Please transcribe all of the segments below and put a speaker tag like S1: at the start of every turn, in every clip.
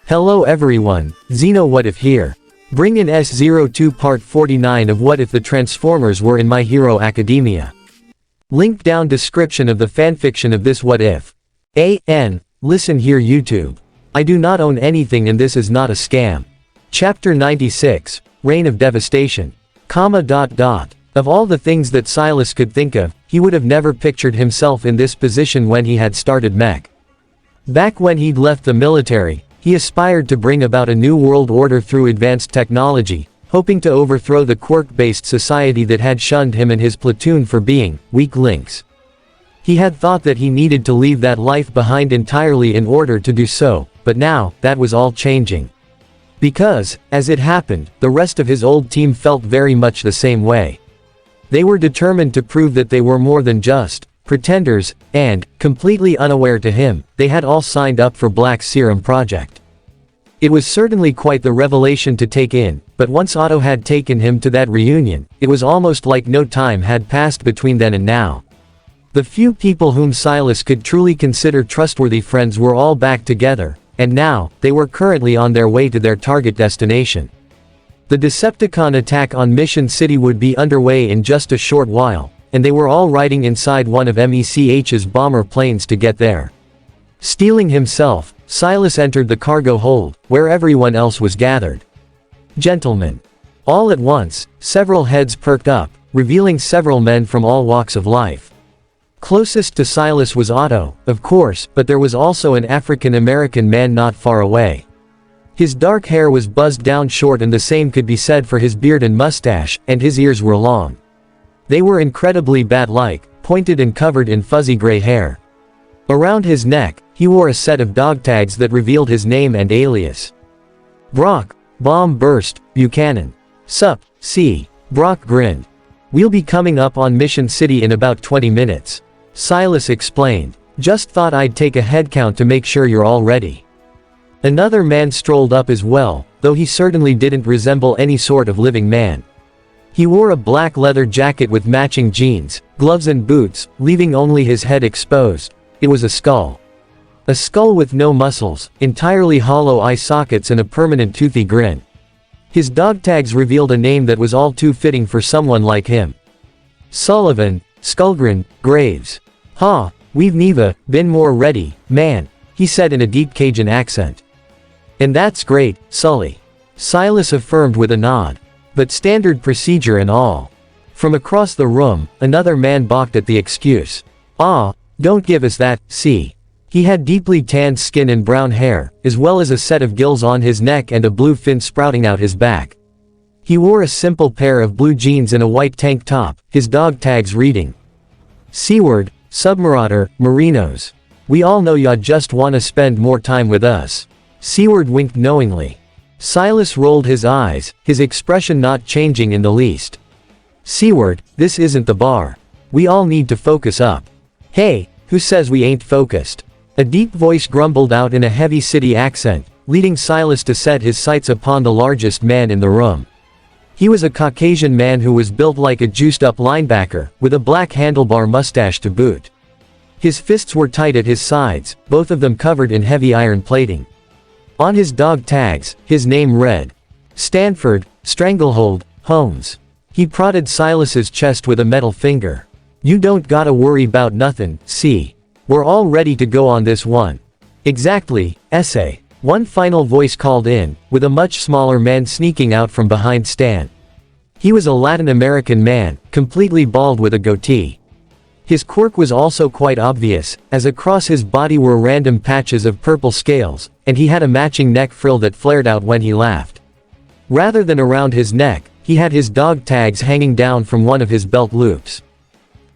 S1: Hello everyone, Xeno What If here. Bring in S02 part 49 of What If the Transformers Were in My Hero Academia. Link down description of the fanfiction of this What If. Listen here YouTube. I do not own anything and this is not a scam. Chapter 96, Reign of Devastation. Of all the things that Silas could think of, he would have never pictured himself in this position when he had started Mech. Back when he'd left the military, he aspired to bring about a new world order through advanced technology, hoping to overthrow the quirk-based society that had shunned him and his platoon for being weak links. He had thought that he needed to leave that life behind entirely in order to do so, but now, that was all changing. Because, as it happened, the rest of his old team felt very much the same way. They were determined to prove that they were more than just pretenders, and, completely unaware to him, they had all signed up for Black Serum Project. It was certainly quite the revelation to take in, but once Otto had taken him to that reunion, it was almost like no time had passed between then and now. The few people whom Silas could truly consider trustworthy friends were all back together, and now, they were currently on their way to their target destination. The Decepticon attack on Mission City would be underway in just a short while, and they were all riding inside one of Mech's bomber planes to get there. Stealing himself, Silas entered the cargo hold, where everyone else was gathered. Gentlemen. All at once, several heads perked up, revealing several men from all walks of life. Closest to Silas was Otto, of course, but there was also an African-American man not far away. His dark hair was buzzed down short and the same could be said for his beard and mustache, and his ears were long. They were incredibly bat-like, pointed and covered in fuzzy gray hair. Around his neck, he wore a set of dog tags that revealed his name and alias. Brock, Bomb Burst, Buchanan. Sup, C. Brock grinned. We'll be coming up on Mission City in about 20 minutes. Silas explained. Just thought I'd take a head count to make sure you're all ready. Another man strolled up as well, though he certainly didn't resemble any sort of living man. He wore a black leather jacket with matching jeans, gloves and boots, leaving only his head exposed. It was a skull. A skull with no muscles, entirely hollow eye sockets and a permanent toothy grin. His dog tags revealed a name that was all too fitting for someone like him. Sullivan, Skullgrin, Graves. We've never been more ready, man, he said in a deep Cajun accent. And that's great, Sully. Silas affirmed with a nod. But standard procedure and all. From across the room, another man balked at the excuse. Don't give us that, see. He had deeply tanned skin and brown hair, as well as a set of gills on his neck and a blue fin sprouting out his back. He wore a simple pair of blue jeans and a white tank top, his dog tags reading. Seaward, Submarauder, Marinos. We all know ya just wanna spend more time with us. Seaward winked knowingly. Silas rolled his eyes, his expression not changing in the least. Seaward, this isn't the bar. We all need to focus up. Hey, who says we ain't focused? A deep voice grumbled out in a heavy city accent, leading Silas to set his sights upon the largest man in the room. He was a Caucasian man who was built like a juiced-up linebacker, with a black handlebar mustache to boot. His fists were tight at his sides, both of them covered in heavy iron plating. On his dog tags, his name read. Stanford, Stranglehold, Holmes. He prodded Silas's chest with a metal finger. You don't gotta worry 'bout nothin', see. We're all ready to go on this one. Exactly, essay. One final voice called in, with a much smaller man sneaking out from behind Stan. He was a Latin American man, completely bald with a goatee. His quirk was also quite obvious, as across his body were random patches of purple scales, and he had a matching neck frill that flared out when he laughed. Rather than around his neck, he had his dog tags hanging down from one of his belt loops.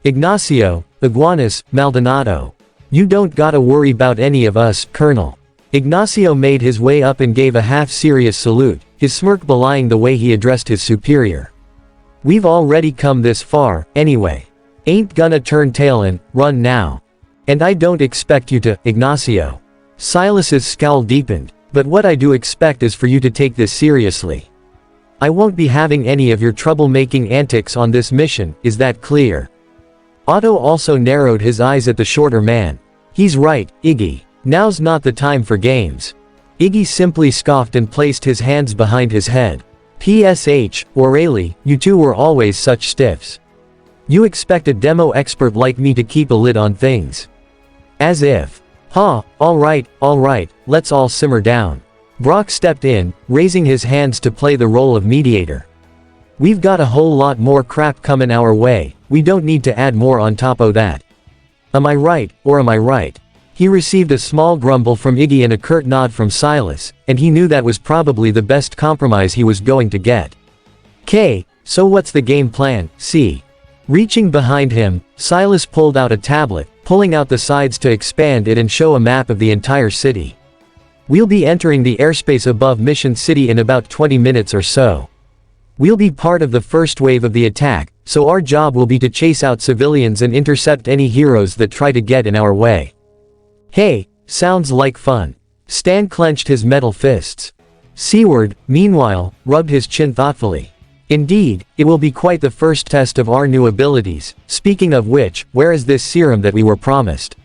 S1: Ignacio, Iguanas, Maldonado. You don't gotta worry 'bout any of us, Colonel. Ignacio made his way up and gave a half-serious salute, his smirk belying the way he addressed his superior. We've already come this far, anyway. Ain't gonna turn tail and run now. And I don't expect you to, Ignacio. Silas's scowl deepened, but what I do expect is for you to take this seriously. I won't be having any of your troublemaking antics on this mission, is that clear? Otto also narrowed his eyes at the shorter man. He's right, Iggy. Now's not the time for games. Iggy simply scoffed and placed his hands behind his head. PSH, O'Reilly, you two were always such stiffs. You expect a demo expert like me to keep a lid on things. As if. Alright, let's all simmer down. Brock stepped in, raising his hands to play the role of mediator. We've got a whole lot more crap coming our way, we don't need to add more on top of that. Am I right, or am I right? He received a small grumble from Iggy and a curt nod from Silas, and he knew that was probably the best compromise he was going to get. "K, so what's the game plan, C?" Reaching behind him, Silas pulled out a tablet, pulling out the sides to expand it and show a map of the entire city. "We'll be entering the airspace above Mission City in about 20 minutes or so. We'll be part of the first wave of the attack, so our job will be to chase out civilians and intercept any heroes that try to get in our way." "Hey, sounds like fun." Stan clenched his metal fists. Seward, meanwhile, rubbed his chin thoughtfully. "Indeed, it will be quite the first test of our new abilities. Speaking of which, where is this serum that we were promised?"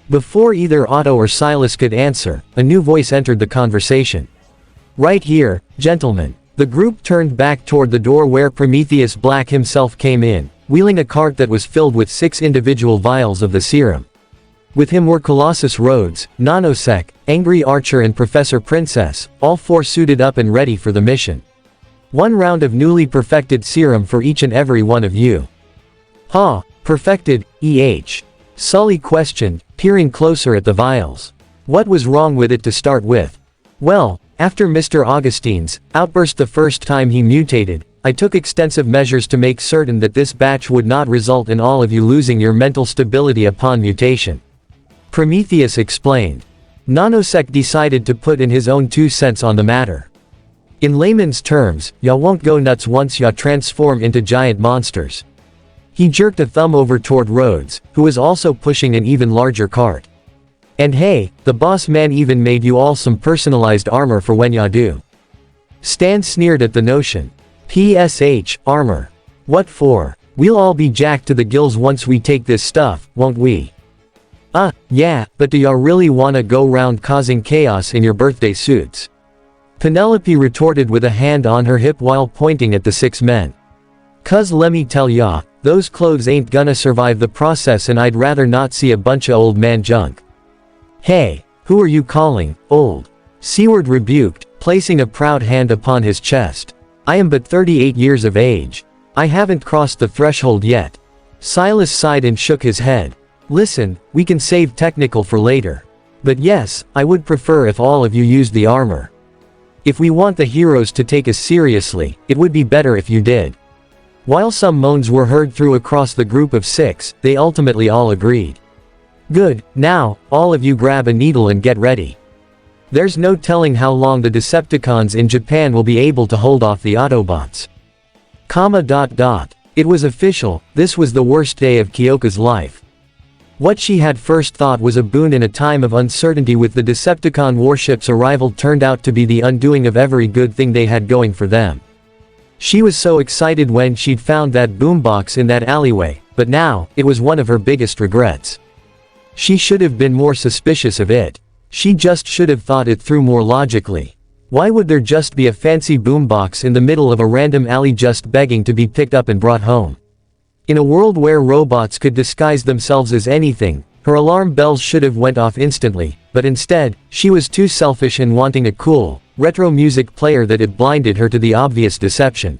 S1: Before either Otto or Silas could answer, a new voice entered the conversation. "Right here, gentlemen." The group turned back toward the door where Prometheus Black himself came in, wheeling a cart that was filled with 6 individual vials of the serum. With him were Colossus Rhodes, Nanosec, Angry Archer and Professor Princess, all 4 suited up and ready for the mission. 1 round of newly perfected serum for each and every one of you. Perfected, EH? Sully questioned, peering closer at the vials. What was wrong with it to start with? Well, after Mr. Augustine's outburst the first time he mutated, I took extensive measures to make certain that this batch would not result in all of you losing your mental stability upon mutation. Prometheus explained. Nanosec decided to put in his own 2 cents on the matter. In layman's terms, ya won't go nuts once ya transform into giant monsters. He jerked a thumb over toward Rhodes, who was also pushing an even larger cart. And hey, the boss man even made you all some personalized armor for when ya do. Stan sneered at the notion. PSH, armor. What for? We'll all be jacked to the gills once we take this stuff, won't we? Yeah, but do ya really wanna go round causing chaos in your birthday suits? Penelope retorted with a hand on her hip while pointing at the 6 men. "'Cause lemme tell ya, those clothes ain't gonna survive the process and I'd rather not see a bunch of old man junk." "Hey, who are you calling, old?" Seward rebuked, placing a proud hand upon his chest. "I am but 38 years of age. I haven't crossed the threshold yet." Silas sighed and shook his head. "Listen, we can save technical for later. But yes, I would prefer if all of you used the armor. If we want the heroes to take us seriously, it would be better if you did." While some moans were heard through across the group of 6, they ultimately all agreed. "Good, now, all of you grab a needle and get ready. There's no telling how long the Decepticons in Japan will be able to hold off the Autobots." It was official, this was the worst day of Kyoka's life. What she had first thought was a boon in a time of uncertainty with the Decepticon warship's arrival turned out to be the undoing of every good thing they had going for them. She was so excited when she'd found that boombox in that alleyway, but now, it was one of her biggest regrets. She should have been more suspicious of it. She just should have thought it through more logically. Why would there just be a fancy boombox in the middle of a random alley just begging to be picked up and brought home? In a world where robots could disguise themselves as anything, her alarm bells should have went off instantly, but instead, she was too selfish in wanting a cool, retro music player that it blinded her to the obvious deception.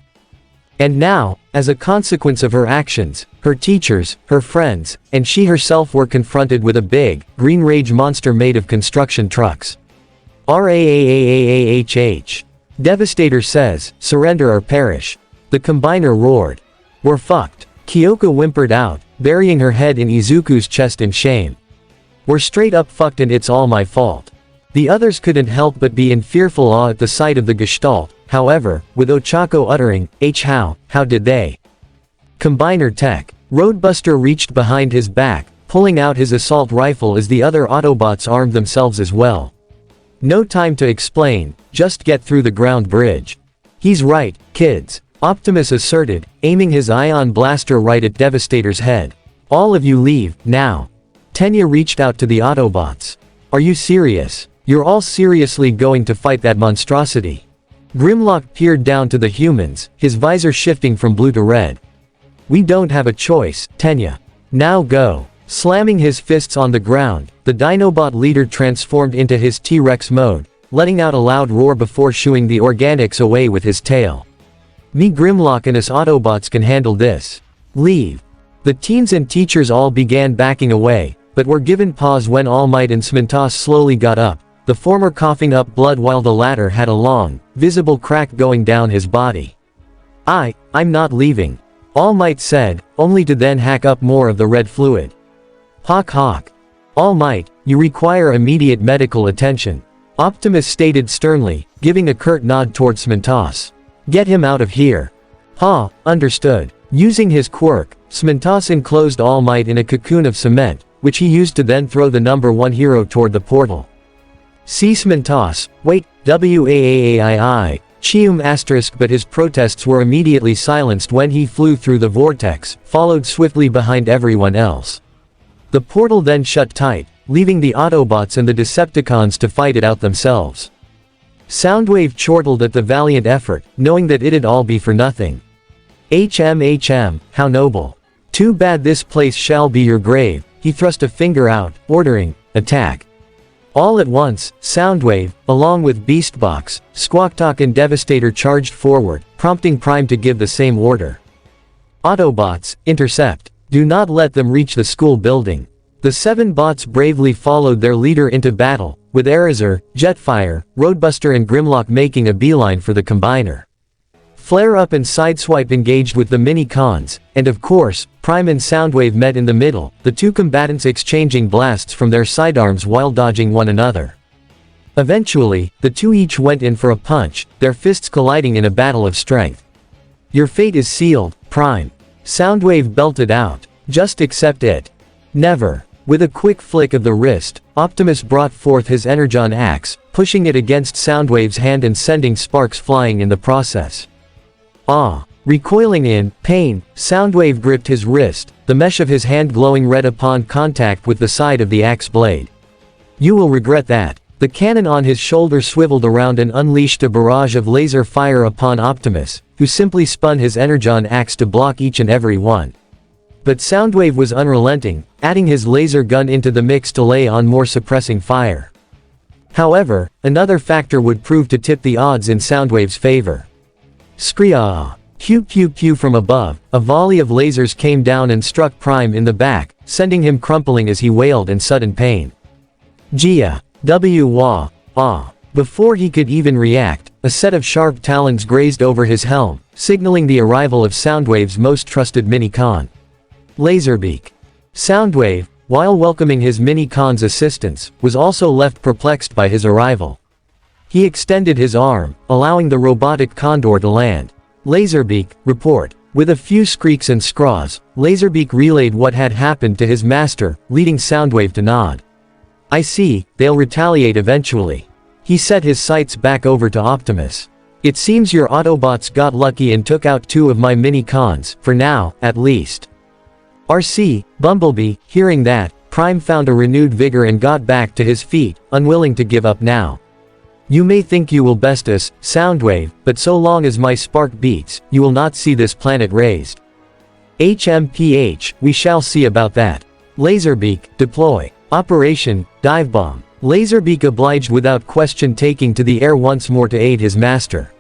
S1: And now, as a consequence of her actions, her teachers, her friends, and she herself were confronted with a big, green rage monster made of construction trucks. RAAAAAHH. Devastator says, surrender or perish. The combiner roared. We're fucked. Kyoka whimpered out, burying her head in Izuku's chest in shame. We're straight up fucked and it's all my fault. The others couldn't help but be in fearful awe at the sight of the gestalt, however, with Ochako uttering, how did they? Combiner tech. Roadbuster reached behind his back, pulling out his assault rifle as the other Autobots armed themselves as well. No time to explain, just get through the ground bridge. He's right, kids. Optimus asserted, aiming his ion blaster right at Devastator's head. All of you leave, now. Tenya reached out to the Autobots. Are you serious? You're all seriously going to fight that monstrosity? Grimlock peered down to the humans, his visor shifting from blue to red. We don't have a choice, Tenya. Now go. Slamming his fists on the ground, the Dinobot leader transformed into his T-Rex mode, letting out a loud roar before shooing the organics away with his tail. Me Grimlock and us Autobots can handle this. Leave. The teens and teachers all began backing away, but were given pause when All Might and Smintos slowly got up, the former coughing up blood while the latter had a long, visible crack going down his body. I'm not leaving. All Might said, only to then hack up more of the red fluid. Hawk Hawk. All Might, you require immediate medical attention. Optimus stated sternly, giving a curt nod towards Smintos. Get him out of here. Ha, understood. Using his quirk, Smintos enclosed All Might in a cocoon of cement, which he used to then throw the number 1 hero toward the portal. See Smintos, wait, WAAAII, Chium asterisk, but his protests were immediately silenced when he flew through the vortex, followed swiftly behind everyone else. The portal then shut tight, leaving the Autobots and the Decepticons to fight it out themselves. Soundwave chortled at the valiant effort, knowing that it'd all be for nothing. HM, how noble. Too bad this place shall be your grave. He thrust a finger out, ordering, attack. All at once, Soundwave, along with Beastbox, Squawktalk and Devastator charged forward, prompting Prime to give the same order. Autobots, intercept. Do not let them reach the school building. The 7 bots bravely followed their leader into battle, with Eraser, Jetfire, Roadbuster and Grimlock making a beeline for the Combiner. Flare-Up and Sideswipe engaged with the Mini-Cons, and of course, Prime and Soundwave met in the middle, the two combatants exchanging blasts from their sidearms while dodging one another. Eventually, the two each went in for a punch, their fists colliding in a battle of strength. Your fate is sealed, Prime. Soundwave belted out. Just accept it. Never. With a quick flick of the wrist, Optimus brought forth his Energon axe, pushing it against Soundwave's hand and sending sparks flying in the process. Recoiling in pain, Soundwave gripped his wrist, the mesh of his hand glowing red upon contact with the side of the axe blade. You will regret that. The cannon on his shoulder swiveled around and unleashed a barrage of laser fire upon Optimus, who simply spun his Energon axe to block each and every one. But Soundwave was unrelenting, adding his laser gun into the mix to lay on more suppressing fire. However, another factor would prove to tip the odds in Soundwave's favor. Screah! Pew pew pew from above, a volley of lasers came down and struck Prime in the back, sending him crumpling as he wailed in sudden pain. Gia! Wah! Ah! Before he could even react, a set of sharp talons grazed over his helm, signaling the arrival of Soundwave's most trusted Mini-Con. Laserbeak. Soundwave, while welcoming his Mini-Con's assistance, was also left perplexed by his arrival. He extended his arm, allowing the robotic condor to land. Laserbeak, report. With a few squeaks and scraws, Laserbeak relayed what had happened to his master, leading Soundwave to nod. I see, they'll retaliate eventually. He set his sights back over to Optimus. It seems your Autobots got lucky and took out 2 of my Mini-Cons, for now, at least. RC, Bumblebee, hearing that, Prime found a renewed vigor and got back to his feet, unwilling to give up now. You may think you will best us, Soundwave, but so long as my spark beats, you will not see this planet raised. HMPH, we shall see about that. Laserbeak, deploy. Operation, Dive Bomb. Laserbeak obliged without question, taking to the air once more to aid his master.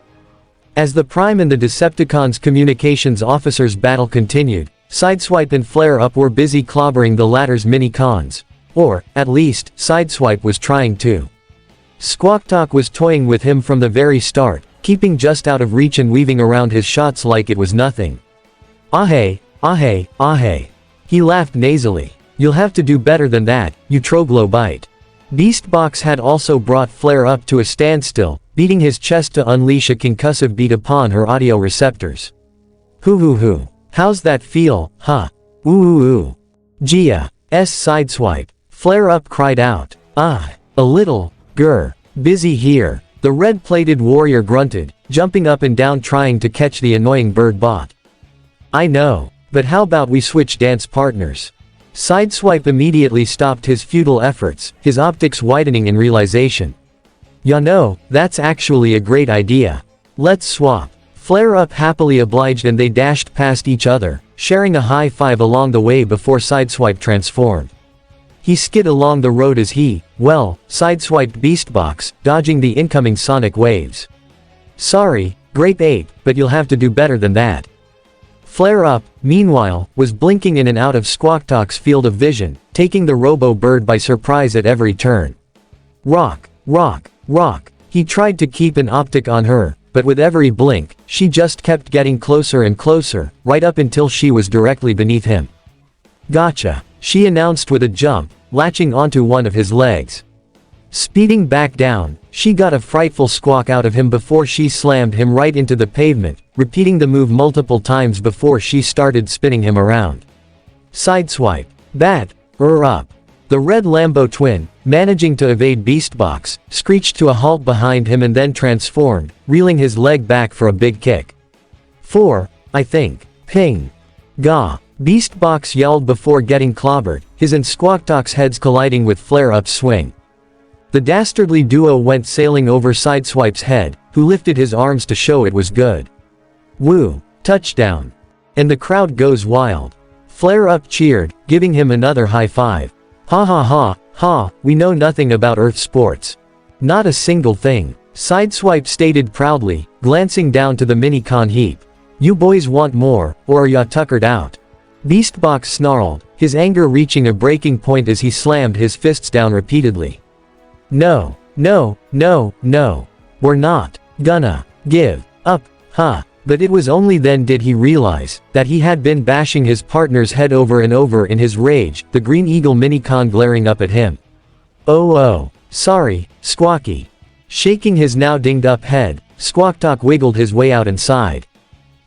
S1: As the Prime and the Decepticons' communications officers' battle continued, Sideswipe and Flare-Up were busy clobbering the latter's Mini-Cons. Or, at least, Sideswipe was trying to. Squawktalk was toying with him from the very start, keeping just out of reach and weaving around his shots like it was nothing. Ahey, ahey, ahey. He laughed nasally. You'll have to do better than that, you troglobite. Beastbox had also brought Flare-Up to a standstill, beating his chest to unleash a concussive beat upon her audio receptors. Hoo. How's that feel, huh? Ooh. Gia. Sideswipe. Flare-Up cried out. A little. Grr. Busy here. The red-plated warrior grunted, jumping up and down trying to catch the annoying bird bot. I know. But how about we switch dance partners? Sideswipe immediately stopped his futile efforts, his optics widening in realization. "Ya know, that's actually a great idea. Let's swap." Flare Up happily obliged and they dashed past each other, sharing a high five along the way before Sideswipe transformed. He skid along the road as he, sideswiped Beastbox, dodging the incoming sonic waves. "Sorry, Grape Ape, but you'll have to do better than that." Flare Up, meanwhile, was blinking in and out of Squawktalk's field of vision, taking the robo-bird by surprise at every turn. Rock, rock, rock. He tried to keep an optic on her, but with every blink, she just kept getting closer and closer, right up until she was directly beneath him. "Gotcha," she announced with a jump, latching onto one of his legs. Speeding back down, she got a frightful squawk out of him before she slammed him right into the pavement, repeating the move multiple times before she started spinning him around. Sideswipe. Up. The red Lambo twin, managing to evade Beastbox, screeched to a halt behind him and then transformed, reeling his leg back for a big kick. "4, I think. Ping. Gah." Beastbox yelled before getting clobbered, his and Squawktalk's heads colliding with Flare Up's swing. The dastardly duo went sailing over Sideswipe's head, who lifted his arms to show it was good. "Woo! Touchdown!" And the crowd goes wild. Flare Up cheered, giving him another high five. "Ha ha ha, ha, we know nothing about Earth sports. Not a single thing," Sideswipe stated proudly, glancing down to the mini-con heap. "You boys want more, or are ya tuckered out?" Beastbox snarled, his anger reaching a breaking point as he slammed his fists down repeatedly. "No, no, no, no. We're not gonna give up, huh?" But it was only then did he realize that he had been bashing his partner's head over and over in his rage, the Green Eagle mini-con glaring up at him. Oh, sorry, Squawky." Shaking his now dinged-up head, Squawktalk wiggled his way out and sighed.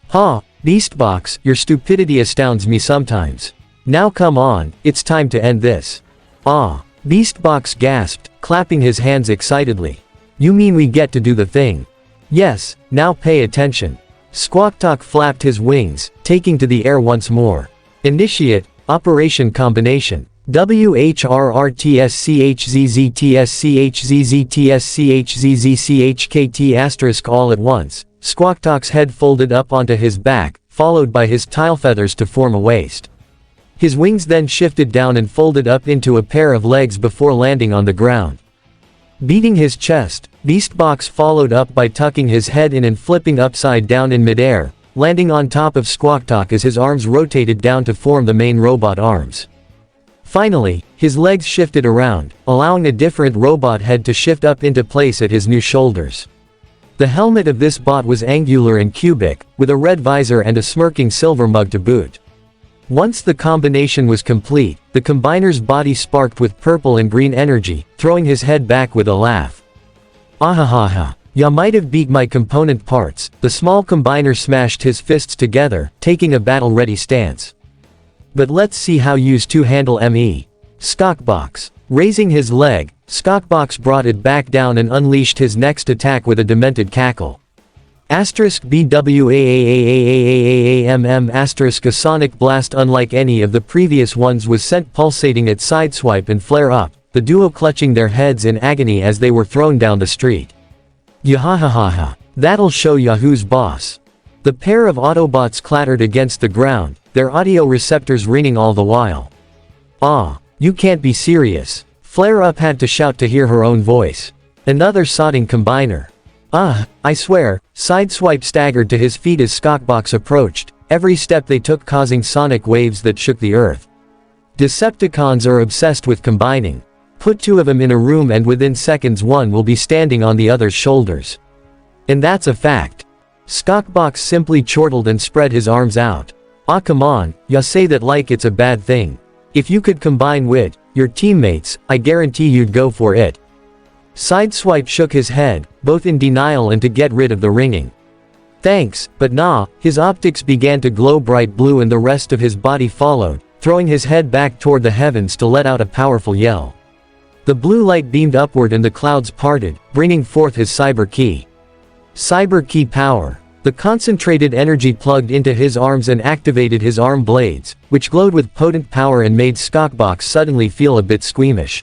S1: "Ha, Beastbox, your stupidity astounds me sometimes. Now come on, it's time to end this." "Ah," Beastbox gasped, clapping his hands excitedly. "You mean we get to do the thing?" "Yes, now pay attention." Squawktalk flapped his wings, taking to the air once more. "Initiate, Operation Combination. WHRRTSCHZZTSCHZZTSCHZZCHKT** all at once. Squawktalk's head folded up onto his back, followed by his tail feathers to form a waist. His wings then shifted down and folded up into a pair of legs before landing on the ground. Beating his chest, Beastbox followed up by tucking his head in and flipping upside down in midair, landing on top of Squawktalk as his arms rotated down to form the main robot arms. Finally, his legs shifted around, allowing a different robot head to shift up into place at his new shoulders. The helmet of this bot was angular and cubic, with a red visor and a smirking silver mug to boot. Once the combination was complete, the combiner's body sparked with purple and green energy, throwing his head back with a laugh. "Ahahaha. Ya might have beat my component parts." The small combiner smashed his fists together, taking a battle-ready stance. "But let's see how yous two handle me. Squawkbox." Raising his leg, Squawkbox brought it back down and unleashed his next attack with a demented cackle. BWAAAAAAAAAMM** a sonic blast unlike any of the previous ones was sent pulsating at Sideswipe and Flare Up, the duo clutching their heads in agony as they were thrown down the street. "Yahahaha. That'll show ya who's boss." The pair of Autobots clattered against the ground, their audio receptors ringing all the while. "Ah, you can't be serious." Flare Up had to shout to hear her own voice. "Another sodding combiner." I swear." Sideswipe staggered to his feet as Squawkbox approached, every step they took causing sonic waves that shook the earth. Decepticons are obsessed with combining. Put two of them in a room and within seconds one will be standing on the other's shoulders. And that's a fact. Squawkbox simply chortled and spread his arms out. "Ah, come on, ya say that like it's a bad thing. If you could combine with your teammates, I guarantee you'd go for it." Sideswipe shook his head, both in denial and to get rid of the ringing. "Thanks, but nah." His optics began to glow bright blue and the rest of his body followed, throwing his head back toward the heavens to let out a powerful yell. The blue light beamed upward and the clouds parted, bringing forth his cyber key. Cyber key power. The concentrated energy plugged into his arms and activated his arm blades, which glowed with potent power and made Skokbox suddenly feel a bit squeamish.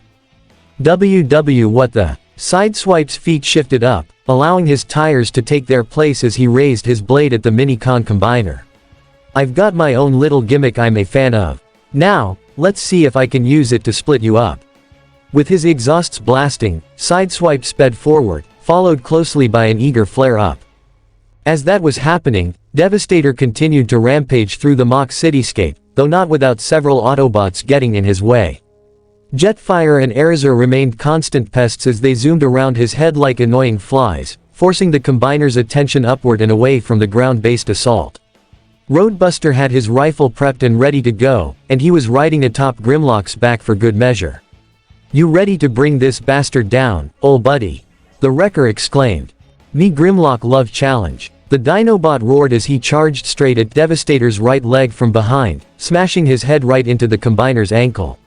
S1: What the? Sideswipe's feet shifted up, allowing his tires to take their place as he raised his blade at the Minicon combiner. I've got my own little gimmick I'm a fan of. Now, let's see if I can use it to split you up. With his exhausts blasting, Sideswipe sped forward, followed closely by an eager flare-up. As that was happening, Devastator continued to rampage through the Mach cityscape, though not without several Autobots getting in his way. Jetfire and Eraser remained constant pests as they zoomed around his head like annoying flies, forcing the combiner's attention upward and away from the ground-based assault. Roadbuster had his rifle prepped and ready to go, and he was riding atop Grimlock's back for good measure. "You ready to bring this bastard down, ol' buddy?" the Wrecker exclaimed. "Me Grimlock love challenge." The Dinobot roared as he charged straight at Devastator's right leg from behind, smashing his head right into the combiner's ankle.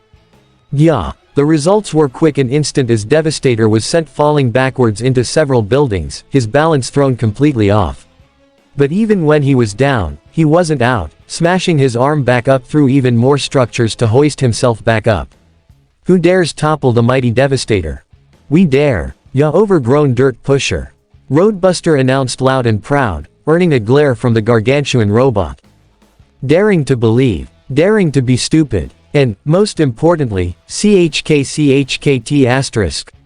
S1: Yeah, the results were quick and instant as Devastator was sent falling backwards into several buildings, his balance thrown completely off. But even when he was down, he wasn't out, smashing his arm back up through even more structures to hoist himself back up. "Who dares topple the mighty Devastator? We dare, ya overgrown dirt pusher," Roadbuster announced loud and proud, earning a glare from the gargantuan robot. Daring to believe, daring to be stupid, and, most importantly, CHKT*,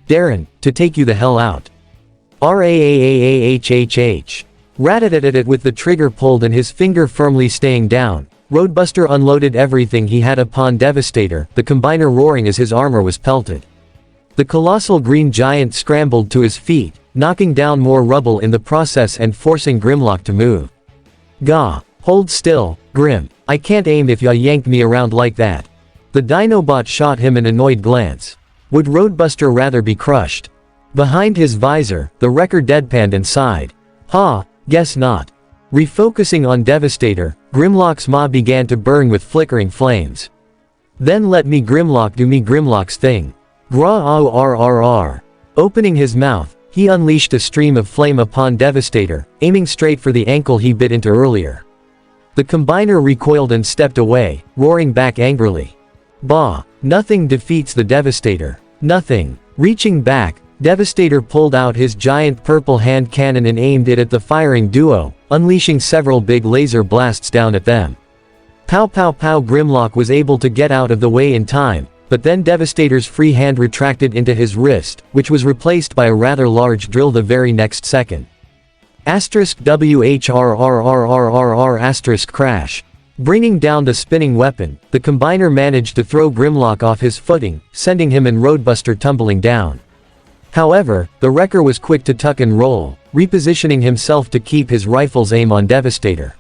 S1: darin', to take you the hell out. RAAAAHHH. Rat-a-tat-tat with the trigger pulled and his finger firmly staying down, Roadbuster unloaded everything he had upon Devastator, the combiner roaring as his armor was pelted. The colossal green giant scrambled to his feet, knocking down more rubble in the process and forcing Grimlock to move. "Gah, hold still, Grim, I can't aim if ya yank me around like that." The Dinobot shot him an annoyed glance. Would Roadbuster rather be crushed? Behind his visor, the Wrecker deadpanned and sighed. "Ha, guess not." Refocusing on Devastator, Grimlock's maw began to burn with flickering flames. "Then let me Grimlock do me Grimlock's thing. Gra-o-r-r-r." Opening his mouth, he unleashed a stream of flame upon Devastator, aiming straight for the ankle he bit into earlier. The combiner recoiled and stepped away, roaring back angrily. Bah, nothing defeats the Devastator. Nothing. Reaching back, Devastator pulled out his giant purple hand cannon and aimed it at the firing duo, unleashing several big laser blasts down at them. Pow pow pow. Grimlock was able to get out of the way in time, but then Devastator's free hand retracted into his wrist, which was replaced by a rather large drill the very next second. *WHRRRRRR* crash. Bringing down the spinning weapon, the combiner managed to throw Grimlock off his footing, sending him and Roadbuster tumbling down. However, the Wrecker was quick to tuck and roll, repositioning himself to keep his rifle's aim on Devastator.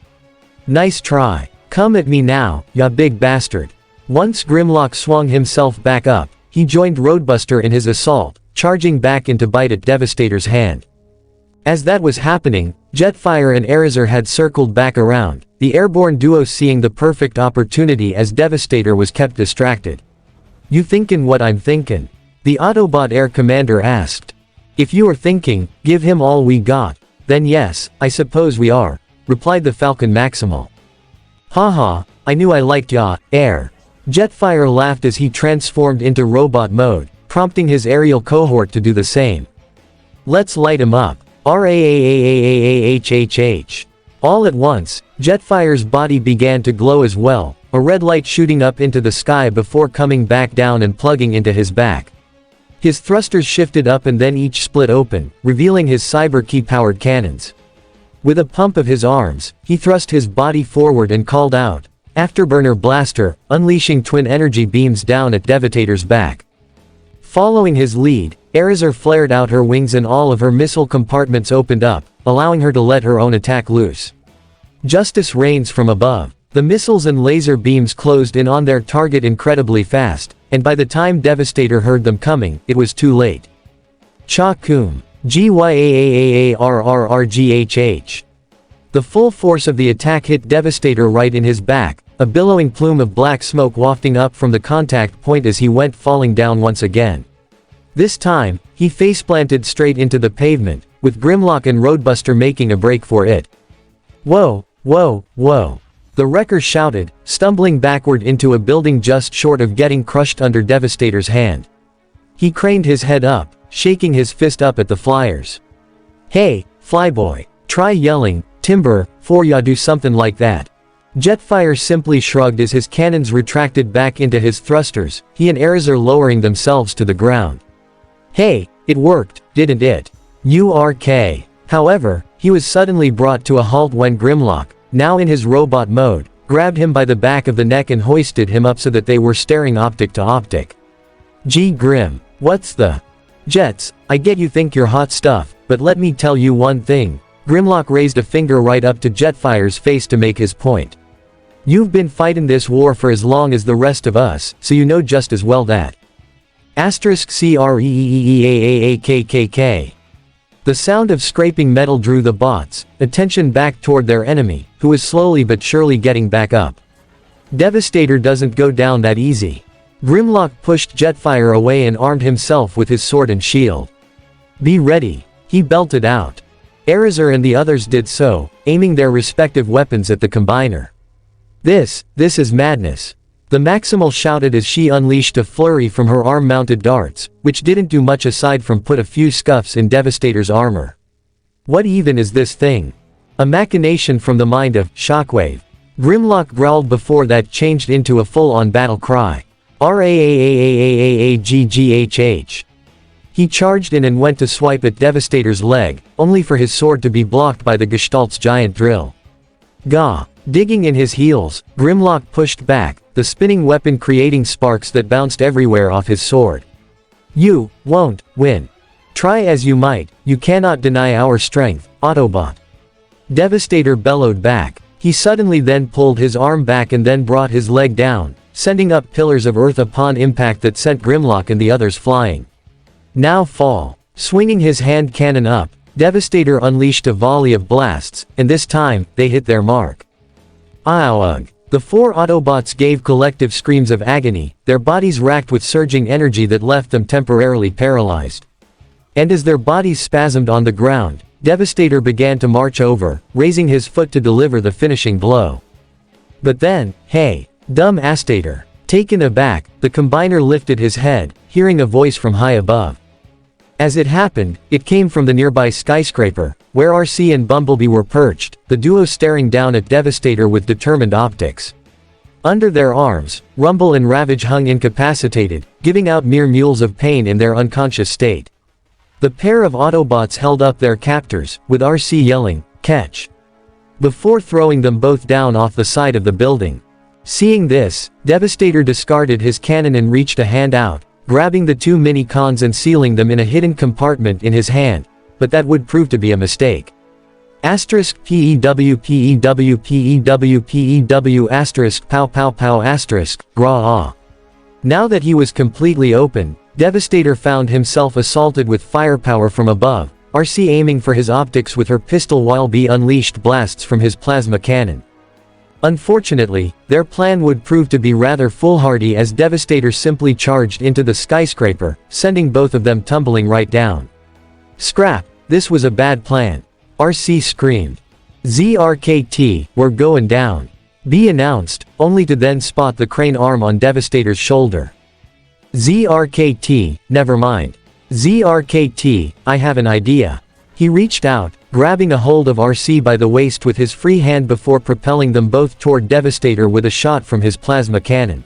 S1: "Nice try. Come at me now, ya big bastard." Once Grimlock swung himself back up, he joined Roadbuster in his assault, charging back in to bite at Devastator's hand. As that was happening, Jetfire and Eraser had circled back around, the airborne duo seeing the perfect opportunity as Devastator was kept distracted. "You thinkin' what I'm thinkin'?" the Autobot Air Commander asked. "If you are thinking, give him all we got, then yes, I suppose we are," replied the Falcon Maximal. "Haha, I knew I liked ya, Air." Jetfire laughed as he transformed into robot mode, prompting his aerial cohort to do the same. "Let's light him up. RAAAAAHHH." All at once, Jetfire's body began to glow as well, a red light shooting up into the sky before coming back down and plugging into his back. His thrusters shifted up and then each split open, revealing his cyber key-powered cannons. With a pump of his arms, he thrust his body forward and called out, "Afterburner Blaster," unleashing twin energy beams down at Devastator's back. Following his lead, Eraser flared out her wings and all of her missile compartments opened up, allowing her to let her own attack loose. Justice reigns from above. The missiles and laser beams closed in on their target incredibly fast, and by the time Devastator heard them coming, it was too late. Cha-kum. GYAAAARRRGHH. The full force of the attack hit Devastator right in his back, a billowing plume of black smoke wafting up from the contact point as he went falling down once again. This time, he faceplanted straight into the pavement, with Grimlock and Roadbuster making a break for it. Whoa, whoa, whoa. The wrecker shouted, stumbling backward into a building just short of getting crushed under Devastator's hand. He craned his head up, shaking his fist up at the flyers. Hey, Flyboy, try yelling, timber, for ya do something like that. Jetfire simply shrugged as his cannons retracted back into his thrusters, he and Erazor lowering themselves to the ground. Hey, it worked, didn't it? URK. However, he was suddenly brought to a halt when Grimlock, now in his robot mode, grabbed him by the back of the neck and hoisted him up so that they were staring optic to optic. Gee Grim, what's the... Jets, I get you think you're hot stuff, but let me tell you one thing. Grimlock raised a finger right up to Jetfire's face to make his point. You've been fighting this war for as long as the rest of us, so you know just as well that. *CREEEAAAKKK. The sound of scraping metal drew the bots' attention back toward their enemy, who was slowly but surely getting back up. Devastator doesn't go down that easy. Grimlock pushed Jetfire away and armed himself with his sword and shield. Be ready, he belted out. Erazor and the others did so, aiming their respective weapons at the combiner. This is madness. The Maximal shouted as she unleashed a flurry from her arm-mounted darts, which didn't do much aside from put a few scuffs in Devastator's armor. What even is this thing? A machination from the mind of Shockwave. Grimlock growled before that changed into a full-on battle cry. RAAAAAAGGHH. He charged in and went to swipe at Devastator's leg, only for his sword to be blocked by the Gestalt's giant drill. Gah! Digging in his heels, Grimlock pushed back, the spinning weapon creating sparks that bounced everywhere off his sword. You won't win. Try as you might, you cannot deny our strength, Autobot. Devastator bellowed back. He suddenly then pulled his arm back and then brought his leg down, sending up pillars of earth upon impact that sent Grimlock and the others flying. Now fall. Swinging his hand cannon up, Devastator unleashed a volley of blasts, and this time, they hit their mark. Ugh. The four Autobots gave collective screams of agony, their bodies racked with surging energy that left them temporarily paralyzed. And as their bodies spasmed on the ground, Devastator began to march over, raising his foot to deliver the finishing blow. But then, hey, dumb Astator. Taken aback, the combiner lifted his head, hearing a voice from high above. As it happened, it came from the nearby skyscraper, where RC and Bumblebee were perched, the duo staring down at Devastator with determined optics. Under their arms, Rumble and Ravage hung incapacitated, giving out mere mules of pain in their unconscious state. The pair of Autobots held up their captors, with RC yelling, "Catch!" before throwing them both down off the side of the building. Seeing this, Devastator discarded his cannon and reached a hand out, grabbing the two mini-cons and sealing them in a hidden compartment in his hand, but that would prove to be a mistake. *PEW pow pow pow *grah. Now that he was completely open, Devastator found himself assaulted with firepower from above, RC aiming for his optics with her pistol while B unleashed blasts from his plasma cannon. Unfortunately, their plan would prove to be rather foolhardy as Devastator simply charged into the skyscraper, sending both of them tumbling right down. Scrap, this was a bad plan. RC screamed. ZRKT, we're going down. B announced, only to then spot the crane arm on Devastator's shoulder. ZRKT, never mind. ZRKT, I have an idea. He reached out, grabbing a hold of RC by the waist with his free hand before propelling them both toward Devastator with a shot from his plasma cannon.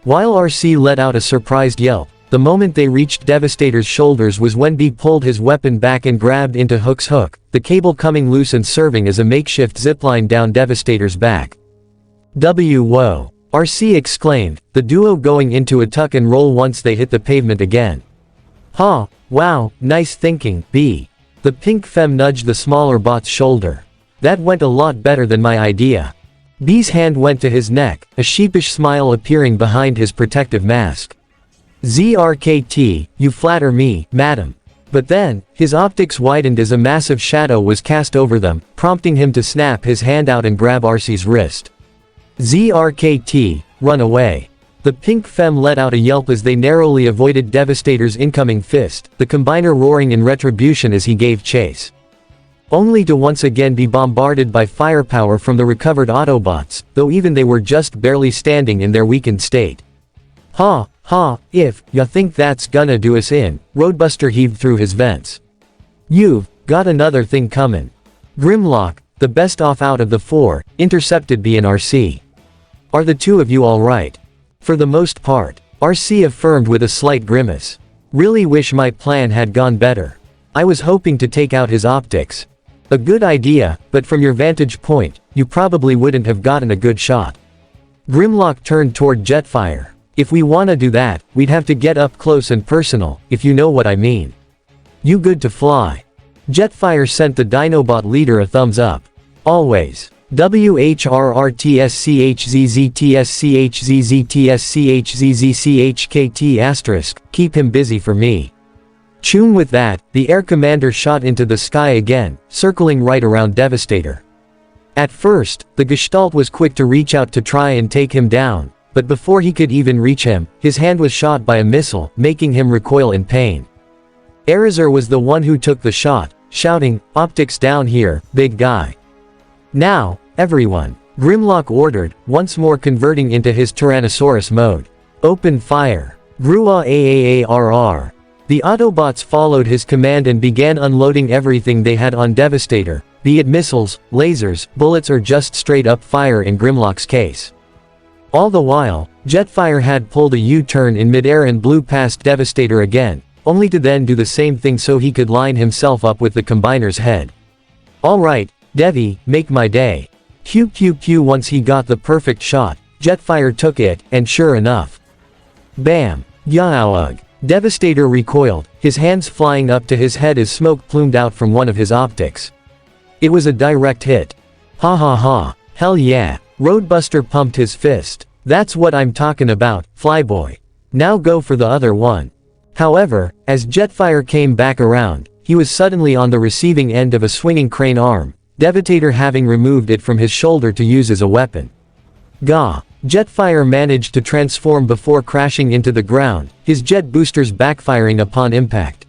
S1: While RC let out a surprised yelp, the moment they reached Devastator's shoulders was when B pulled his weapon back and grabbed into Hook's hook, the cable coming loose and serving as a makeshift zipline down Devastator's back. Whoa! RC exclaimed, the duo going into a tuck and roll once they hit the pavement again. Huh, wow, nice thinking, B. The pink femme nudged the smaller bot's shoulder. That went a lot better than my idea. B's hand went to his neck, a sheepish smile appearing behind his protective mask. ZRKT, you flatter me, madam. But then, his optics widened as a massive shadow was cast over them, prompting him to snap his hand out and grab RC's wrist. ZRKT, run away. The pink femme let out a yelp as they narrowly avoided Devastator's incoming fist, the combiner roaring in retribution as he gave chase. only to once again be bombarded by firepower from the recovered Autobots, though even they were just barely standing in their weakened state. Ha, ha, if ya think that's gonna do us in, Roadbuster heaved through his vents. You've got another thing comin'. Grimlock, the best off out of the four, intercepted B and RC. Are the two of you alright? For the most part, RC affirmed with a slight grimace. Really wish my plan had gone better. I was hoping to take out his optics. A good idea, but from your vantage point, you probably wouldn't have gotten a good shot. Grimlock turned toward Jetfire. If we wanna do that, we'd have to get up close and personal, if you know what I mean. You good to fly? Jetfire sent the Dinobot leader a thumbs up. Always. WHRRTSCHZZTSCHZZTSCHZZCHKT*, keep him busy for me. Tune with that, the air commander shot into the sky again, circling right around Devastator. At first, the Gestalt was quick to reach out to try and take him down, but before he could even reach him, his hand was shot by a missile, making him recoil in pain. Erizar was the one who took the shot, shouting, "Optics down here, big guy." Now, everyone, Grimlock ordered, once more converting into his Tyrannosaurus mode. Open fire. Grua AAARR. The Autobots followed his command and began unloading everything they had on Devastator, be it missiles, lasers, bullets or just straight up fire in Grimlock's case. All the while, Jetfire had pulled a U-turn in midair and blew past Devastator again, only to then do the same thing so he could line himself up with the combiner's head. Alright, Devi, make my day. Pew pew pew. Once he got the perfect shot, Jetfire took it, and sure enough. Bam! Yaoug! Devastator recoiled, his hands flying up to his head as smoke plumed out from one of his optics. It was a direct hit. Ha ha ha, hell yeah, Roadbuster pumped his fist. That's what I'm talking about, Flyboy. Now go for the other one. However, as Jetfire came back around, he was suddenly on the receiving end of a swinging crane arm, Devastator having removed it from his shoulder to use as a weapon. Gah! Jetfire managed to transform before crashing into the ground, his jet boosters backfiring upon impact.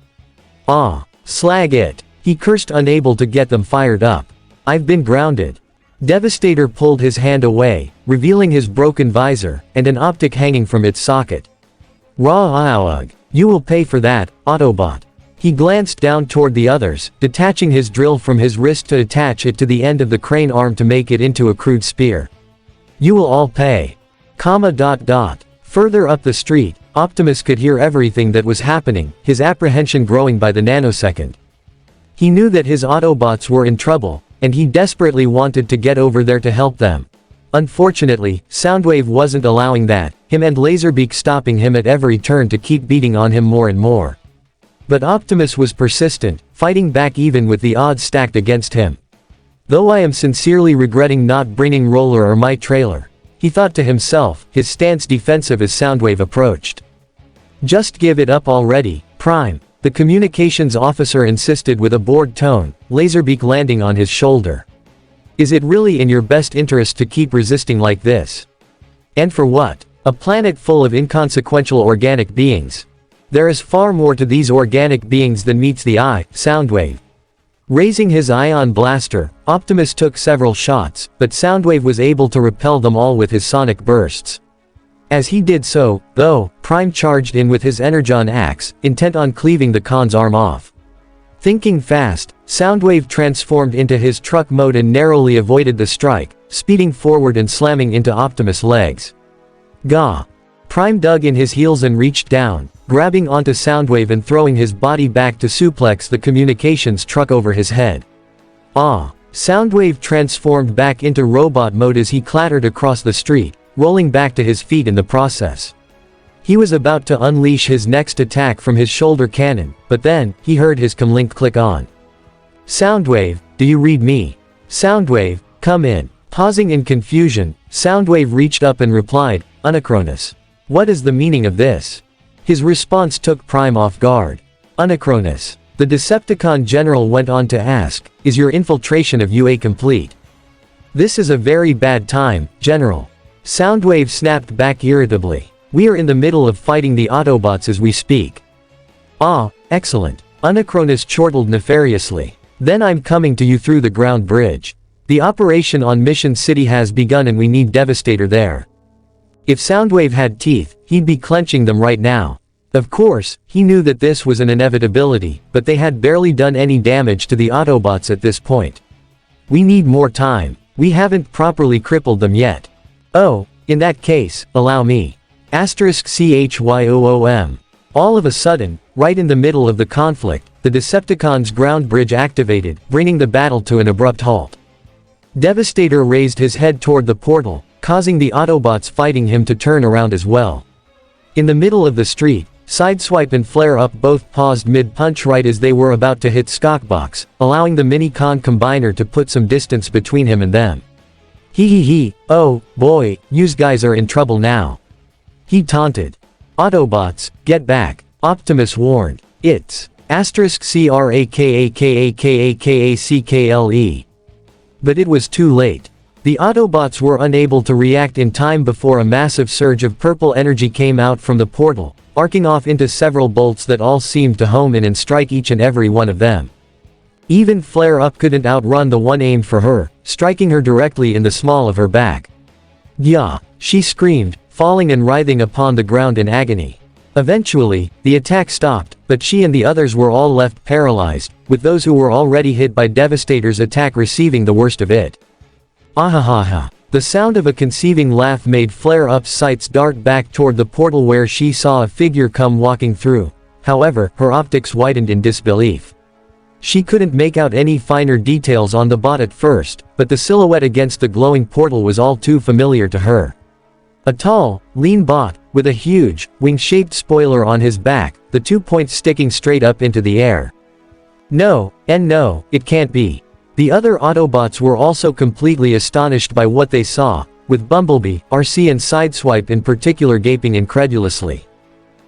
S1: Ah! Slag it! He cursed, unable to get them fired up. I've been grounded. Devastator pulled his hand away, revealing his broken visor, and an optic hanging from its socket. Raw! You will pay for that, Autobot. He glanced down toward the others, detaching his drill from his wrist to attach it to the end of the crane arm to make it into a crude spear. You will all pay. Further up the street, Optimus could hear everything that was happening, his apprehension growing by the nanosecond. He knew that his Autobots were in trouble, and he desperately wanted to get over there to help them. Unfortunately, Soundwave wasn't allowing that, him and Laserbeak stopping him at every turn to keep beating on him more and more. But Optimus was persistent, fighting back even with the odds stacked against him. Though I am sincerely regretting not bringing Roller or my trailer, he thought to himself, his stance defensive as Soundwave approached. Just give it up already, Prime, the communications officer insisted with a bored tone, Laserbeak landing on his shoulder. Is it really in your best interest to keep resisting like this? And for what? A planet full of inconsequential organic beings. There is far more to these organic beings than meets the eye, Soundwave. Raising his ion blaster, Optimus took several shots, but Soundwave was able to repel them all with his sonic bursts. As he did so, though, Prime charged in with his Energon axe, intent on cleaving the Khan's arm off. Thinking fast, Soundwave transformed into his truck mode and narrowly avoided the strike, speeding forward and slamming into Optimus' legs. Gah! Prime dug in his heels and reached down, grabbing onto Soundwave and throwing his body back to suplex the communications truck over his head. Ah! Soundwave transformed back into robot mode as he clattered across the street, rolling back to his feet in the process. He was about to unleash his next attack from his shoulder cannon, but then, he heard his comlink click on. Soundwave, do you read me? Soundwave, come in. Pausing in confusion, Soundwave reached up and replied, Unacronis. What is the meaning of this? His response took Prime off guard. Unacronis. The Decepticon general went on to ask, is your infiltration of UA complete? This is a very bad time, General. Soundwave snapped back irritably. We are in the middle of fighting the Autobots as we speak. Ah, excellent. Unacronis chortled nefariously. Then I'm coming to you through the ground bridge. The operation on Mission City has begun and we need Devastator there. If Soundwave had teeth, he'd be clenching them right now. Of course, he knew that this was an inevitability, but they had barely done any damage to the Autobots at this point. We need more time. We haven't properly crippled them yet. Oh, in that case, allow me. *CHYOOM. All of a sudden, right in the middle of the conflict, the Decepticons' ground bridge activated, bringing the battle to an abrupt halt. Devastator raised his head toward the portal, causing the Autobots fighting him to turn around as well. In the middle of the street, Sideswipe and Flare-Up both paused mid-punch right as they were about to hit Scockbox, allowing the Mini-Con Combiner to put some distance between him and them. Hee, oh, boy, yous guys are in trouble now. He taunted. Autobots, get back, Optimus warned. It's *CRAKAKAKAKACKLE. But it was too late. The Autobots were unable to react in time before a massive surge of purple energy came out from the portal, arcing off into several bolts that all seemed to home in and strike each and every one of them. Even Flare-Up couldn't outrun the one aimed for her, striking her directly in the small of her back. "Gah!" she screamed, falling and writhing upon the ground in agony. Eventually, the attack stopped, but she and the others were all left paralyzed, with those who were already hit by Devastator's attack receiving the worst of it. Ahahaha. The sound of a conceiving laugh made Flare-Up's sights dart back toward the portal where she saw a figure come walking through. However, her optics widened in disbelief. She couldn't make out any finer details on the bot at first, but the silhouette against the glowing portal was all too familiar to her. A tall, lean bot, with a huge, wing-shaped spoiler on his back, the 2 points sticking straight up into the air. No, and no, it can't be. The other Autobots were also completely astonished by what they saw, with Bumblebee, RC and Sideswipe in particular gaping incredulously.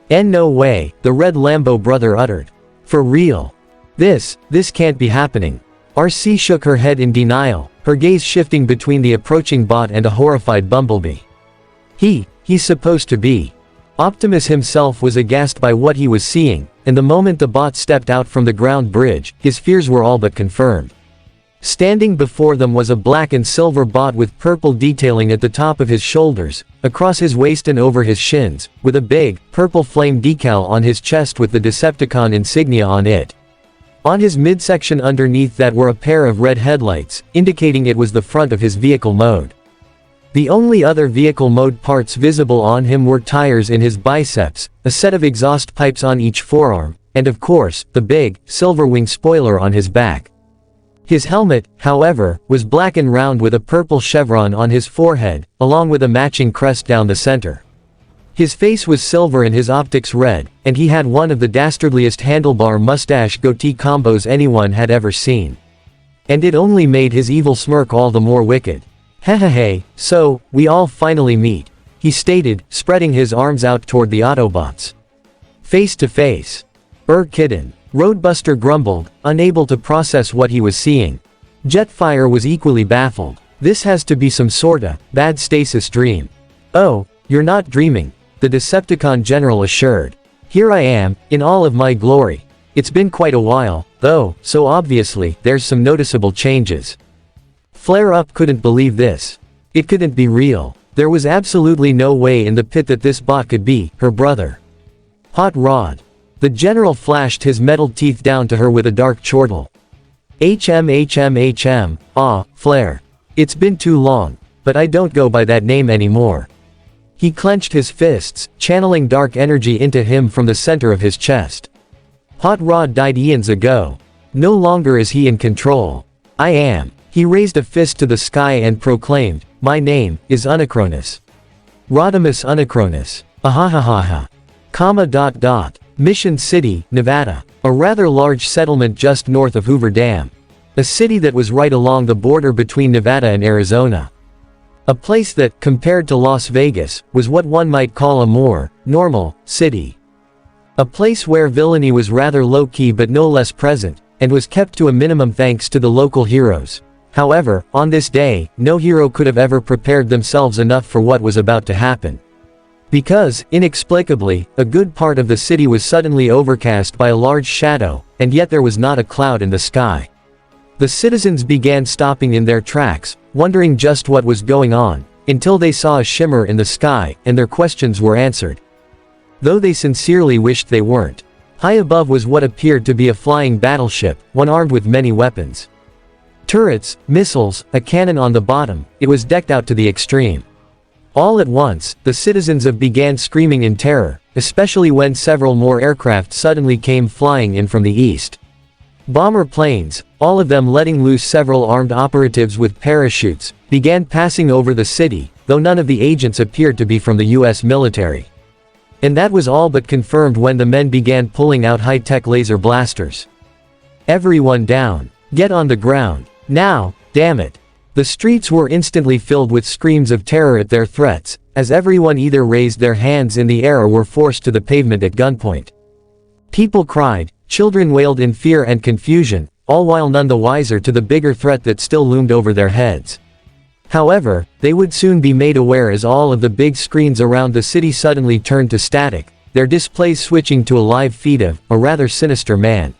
S1: "And no way," the Red Lambo brother uttered. "For real? This can't be happening." RC shook her head in denial, her gaze shifting between the approaching bot and a horrified Bumblebee. He's supposed to be. Optimus himself was aghast by what he was seeing, and the moment the bot stepped out from the ground bridge, his fears were all but confirmed. Standing before them was a black and silver bot with purple detailing at the top of his shoulders, across his waist and over his shins, with a big, purple flame decal on his chest with the Decepticon insignia on it. On his midsection underneath that were a pair of red headlights, indicating it was the front of his vehicle mode. The only other vehicle mode parts visible on him were tires in his biceps, a set of exhaust pipes on each forearm, and of course, the big, silver wing spoiler on his back. His helmet, however, was black and round with a purple chevron on his forehead, along with a matching crest down the center. His face was silver and his optics red, and he had one of the dastardliest handlebar mustache goatee combos anyone had ever seen. And it only made his evil smirk all the more wicked. "Hehehe, so, we all finally meet," he stated, spreading his arms out toward the Autobots. "Face to face. Kitten." Roadbuster grumbled, unable to process what he was seeing. Jetfire was equally baffled. "This has to be some sorta bad stasis dream." "Oh, you're not dreaming," the Decepticon general assured. "Here I am, in all of my glory. It's been quite a while, though, so obviously, there's some noticeable changes." Flare-Up couldn't believe this. It couldn't be real. There was absolutely no way in the pit that this bot could be her brother. "Hot Rod." The general flashed his metal teeth down to her with a dark chortle. "HM, Flare. It's been too long, but I don't go by that name anymore." He clenched his fists, channeling dark energy into him from the center of his chest. "Hot Rod died eons ago. No longer is he in control. I am." He raised a fist to the sky and proclaimed, "My name is Unacronis. Rodimus Unacronis. Ahahaha. Mission City, Nevada. A rather large settlement just north of Hoover Dam. A city that was right along the border between Nevada and Arizona. A place that, compared to Las Vegas, was what one might call a more normal city. A place where villainy was rather low-key but no less present, and was kept to a minimum thanks to the local heroes. However, on this day, no hero could have ever prepared themselves enough for what was about to happen. Because, inexplicably, a good part of the city was suddenly overcast by a large shadow, and yet there was not a cloud in the sky. The citizens began stopping in their tracks, wondering just what was going on, until they saw a shimmer in the sky, and their questions were answered. Though they sincerely wished they weren't. High above was what appeared to be a flying battleship, one armed with many weapons. Turrets, missiles, a cannon on the bottom, it was decked out to the extreme. All at once, the citizens began screaming in terror, especially when several more aircraft suddenly came flying in from the east. Bomber planes, all of them letting loose several armed operatives with parachutes, began passing over the city, though none of the agents appeared to be from the US military. And that was all but confirmed when the men began pulling out high-tech laser blasters. Everyone down. Get on the ground. Now, damn it. The streets were instantly filled with screams of terror at their threats, as everyone either raised their hands in the air or were forced to the pavement at gunpoint. People cried, children wailed in fear and confusion, all while none the wiser to the bigger threat that still loomed over their heads. However, they would soon be made aware as all of the big screens around the city suddenly turned to static, their displays switching to a live feed of a rather sinister man.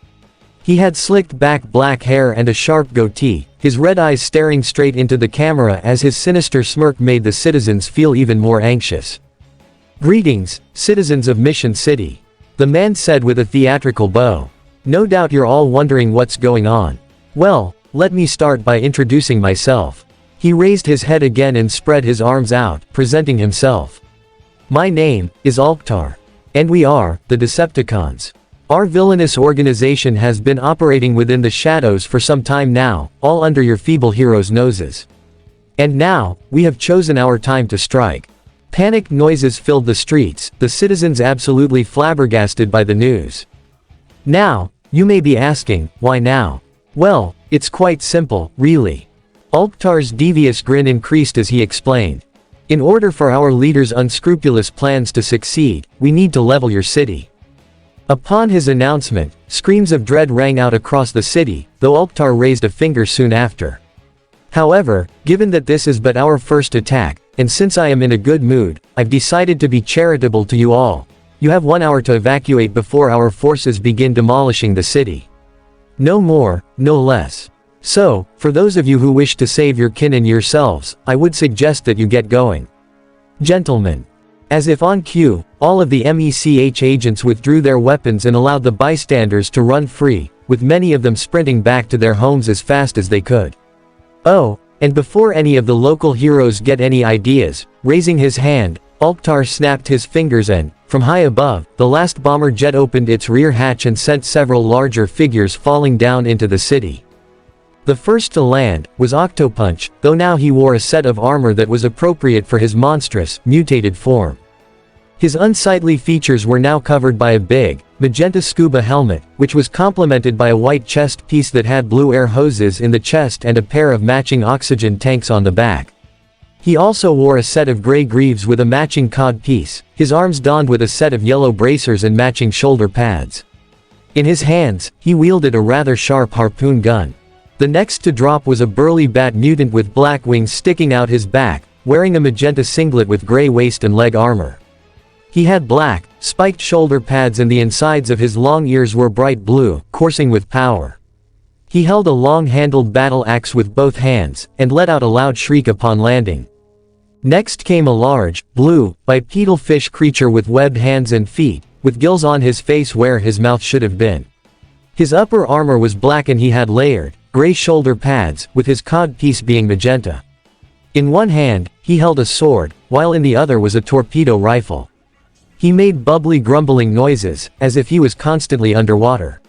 S1: He had slicked back black hair and a sharp goatee, his red eyes staring straight into the camera as his sinister smirk made the citizens feel even more anxious. "Greetings, citizens of Mission City," the man said with a theatrical bow. "No doubt you're all wondering what's going on. Well, let me start by introducing myself." He raised his head again and spread his arms out, presenting himself. "My name is Alktar. And we are the Decepticons. Our villainous organization has been operating within the shadows for some time now, all under your feeble heroes' noses. And now, we have chosen our time to strike." Panicked noises filled the streets, the citizens absolutely flabbergasted by the news. Now, you may be asking, why now? Well, it's quite simple, really. Alktar's devious grin increased as he explained. "In order for our leader's unscrupulous plans to succeed, we need to level your city." Upon his announcement, screams of dread rang out across the city, though Alktar raised a finger soon after. "However, given that this is but our first attack, and since I am in a good mood, I've decided to be charitable to you all. You have 1 hour to evacuate before our forces begin demolishing the city. No more, no less. So, for those of you who wish to save your kin and yourselves, I would suggest that you get going. Gentlemen." As if on cue, all of the MECH agents withdrew their weapons and allowed the bystanders to run free, with many of them sprinting back to their homes as fast as they could. Oh, and before any of the local heroes get any ideas, raising his hand, Alktar snapped his fingers and, from high above, the last bomber jet opened its rear hatch and sent several larger figures falling down into the city. The first to land was Octopunch, though now he wore a set of armor that was appropriate for his monstrous, mutated form. His unsightly features were now covered by a big, magenta scuba helmet, which was complemented by a white chest piece that had blue air hoses in the chest and a pair of matching oxygen tanks on the back. He also wore a set of gray greaves with a matching cod piece, his arms donned with a set of yellow bracers and matching shoulder pads. In his hands, he wielded a rather sharp harpoon gun. The next to drop was a burly bat mutant with black wings sticking out his back, wearing a magenta singlet with gray waist and leg armor. He had black, spiked shoulder pads and the insides of his long ears were bright blue, coursing with power. He held a long-handled battle axe with both hands, and let out a loud shriek upon landing. Next came a large, blue, bipedal fish creature with webbed hands and feet, with gills on his face where his mouth should have been. His upper armor was black and he had layered, gray shoulder pads, with his cod piece being magenta. In one hand, he held a sword, while in the other was a torpedo rifle. He made bubbly grumbling noises, as if he was constantly underwater.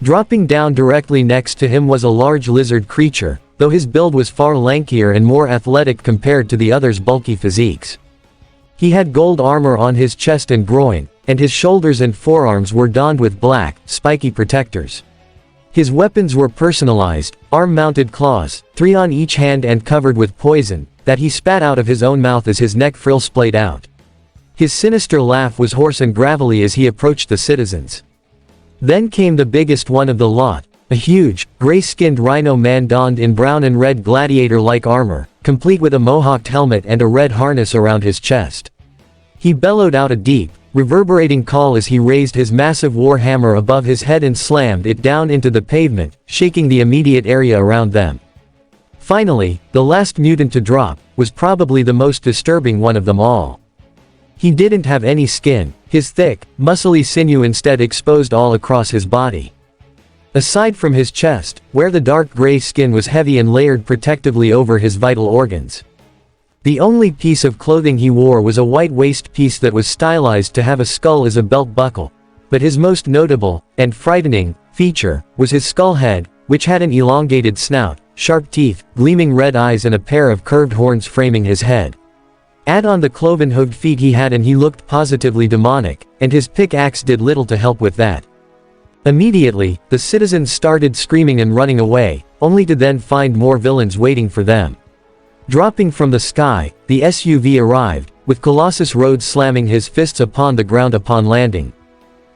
S1: Dropping down directly next to him was a large lizard creature, though his build was far lankier and more athletic compared to the others' bulky physiques. He had gold armor on his chest and groin, and his shoulders and forearms were donned with black, spiky protectors. His weapons were personalized, arm-mounted claws, 3 on each hand and covered with poison, that he spat out of his own mouth as his neck frill splayed out. His sinister laugh was hoarse and gravelly as he approached the citizens. Then came the biggest one of the lot, a huge, gray-skinned rhino man donned in brown and red gladiator-like armor, complete with a mohawked helmet and a red harness around his chest. He bellowed out a deep, reverberating call as he raised his massive warhammer above his head and slammed it down into the pavement, shaking the immediate area around them. Finally, the last mutant to drop was probably the most disturbing one of them all. He didn't have any skin, his thick, muscly sinew instead exposed all across his body. Aside from his chest, where the dark gray skin was heavy and layered protectively over his vital organs. The only piece of clothing he wore was a white waist piece that was stylized to have a skull as a belt buckle, but his most notable, and frightening, feature, was his skull head, which had an elongated snout, sharp teeth, gleaming red eyes and a pair of curved horns framing his head. Add on the cloven-hooved feet he had and he looked positively demonic, and his pickaxe did little to help with that. Immediately, the citizens started screaming and running away, only to then find more villains waiting for them. Dropping from the sky, the SUV arrived, with Colossus Rhodes slamming his fists upon the ground upon landing.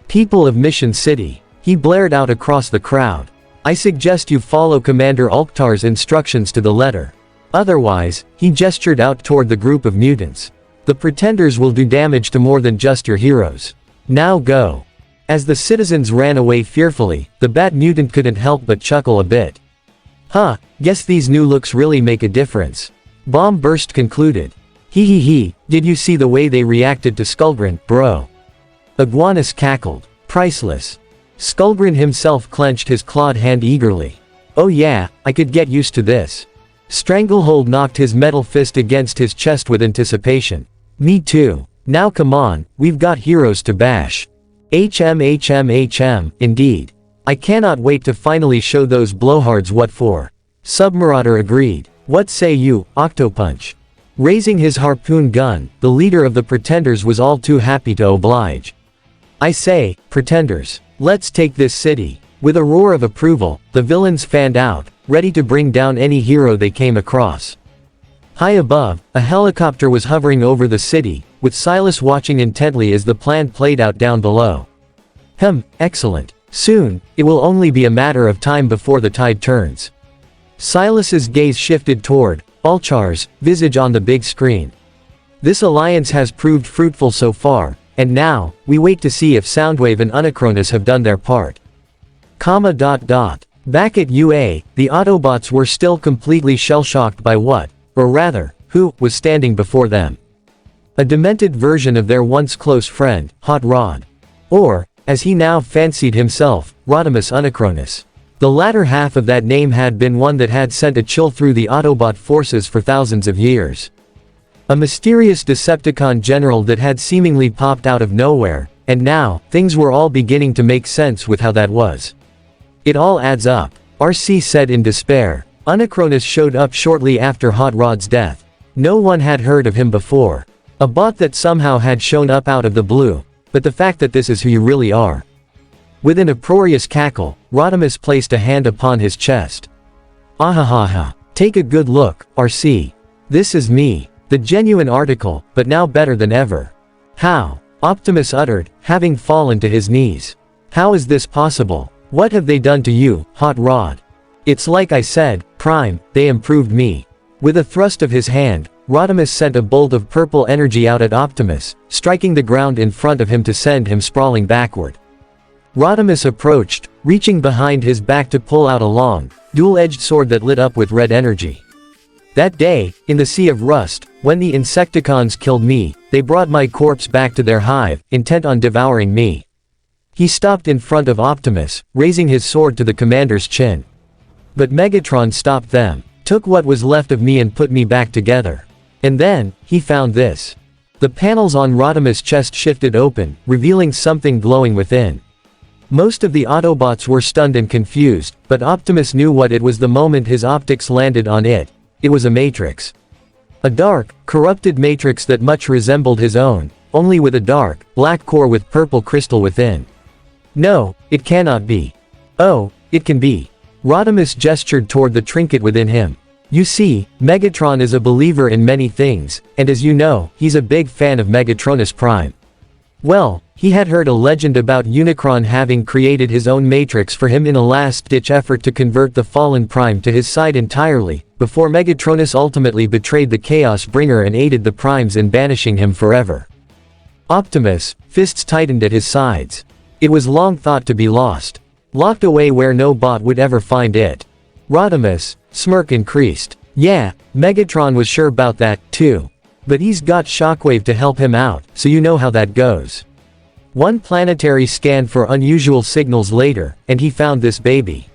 S1: "People of Mission City," he blared out across the crowd. "I suggest you follow Commander Ulktar's instructions to the letter. Otherwise," he gestured out toward the group of mutants, "the pretenders will do damage to more than just your heroes. Now go." As the citizens ran away fearfully, the Bat Mutant couldn't help but chuckle a bit. "Huh, guess these new looks really make a difference," Bomb Burst concluded. "Hee, did you see the way they reacted to Skullgrin, bro?" Iguanus cackled. "Priceless." Skullgrin himself clenched his clawed hand eagerly. "Oh yeah, I could get used to this." Stranglehold knocked his metal fist against his chest with anticipation. "Me too. Now come on, we've got heroes to bash." HM, indeed. "I cannot wait to finally show those blowhards what for." Submarauder agreed. "What say you, Octopunch?" Raising his harpoon gun, the leader of the pretenders was all too happy to oblige. "I say, pretenders, let's take this city." With a roar of approval, the villains fanned out, ready to bring down any hero they came across. High above, a helicopter was hovering over the city, with Silas watching intently as the plan played out down below. Excellent. Soon, it will only be a matter of time before the tide turns. Silas's gaze shifted toward Ulktar's visage on the big screen. This alliance has proved fruitful so far, and now, we wait to see if Soundwave and Unacronis have done their part. Back at UA, the Autobots were still completely shell-shocked by what, or rather, who, was standing before them. A demented version of their once close friend, Hot Rod. Or, as he now fancied himself, Rodimus Unacronis. The latter half of that name had been one that had sent a chill through the Autobot forces for thousands of years. A mysterious Decepticon general that had seemingly popped out of nowhere, and now, things were all beginning to make sense with how that was. "It all adds up," RC said in despair. Unacronis showed up shortly after Hot Rod's death. No one had heard of him before. A bot that somehow had shown up out of the blue. But the fact that this is who you really are. With an uproarious cackle, Rodimus placed a hand upon his chest. "Ahahaha. Take a good look, RC. This is me. The genuine article, but now better than ever." "How?" Optimus uttered, having fallen to his knees. "How is this possible? What have they done to you, Hot Rod?" "It's like I said, Prime, they improved me." With a thrust of his hand, Rodimus sent a bolt of purple energy out at Optimus, striking the ground in front of him to send him sprawling backward. Rodimus approached, reaching behind his back to pull out a long, dual-edged sword that lit up with red energy. "That day, in the Sea of Rust, when the Insecticons killed me, they brought my corpse back to their hive, intent on devouring me." He stopped in front of Optimus, raising his sword to the commander's chin. "But Megatron stopped them, took what was left of me and put me back together. And then, he found this." The panels on Rodimus' chest shifted open, revealing something glowing within. Most of the Autobots were stunned and confused, but Optimus knew what it was the moment his optics landed on it. It was a matrix. A dark, corrupted matrix that much resembled his own, only with a dark, black core with purple crystal within. "No, it cannot be." "Oh, it can be." Rodimus gestured toward the trinket within him. "You see, Megatron is a believer in many things, and as you know, he's a big fan of Megatronus Prime. Well, he had heard a legend about Unicron having created his own matrix for him in a last-ditch effort to convert the fallen Prime to his side entirely, before Megatronus ultimately betrayed the Chaos Bringer and aided the Primes in banishing him forever. Optimus, fists tightened at his sides. It was long thought to be lost. Locked away where no bot would ever find it. Rodimus, smirk increased. Yeah, Megatron was sure about that, too. But he's got Shockwave to help him out, so you know how that goes. One planetary scan for unusual signals later, and he found this baby.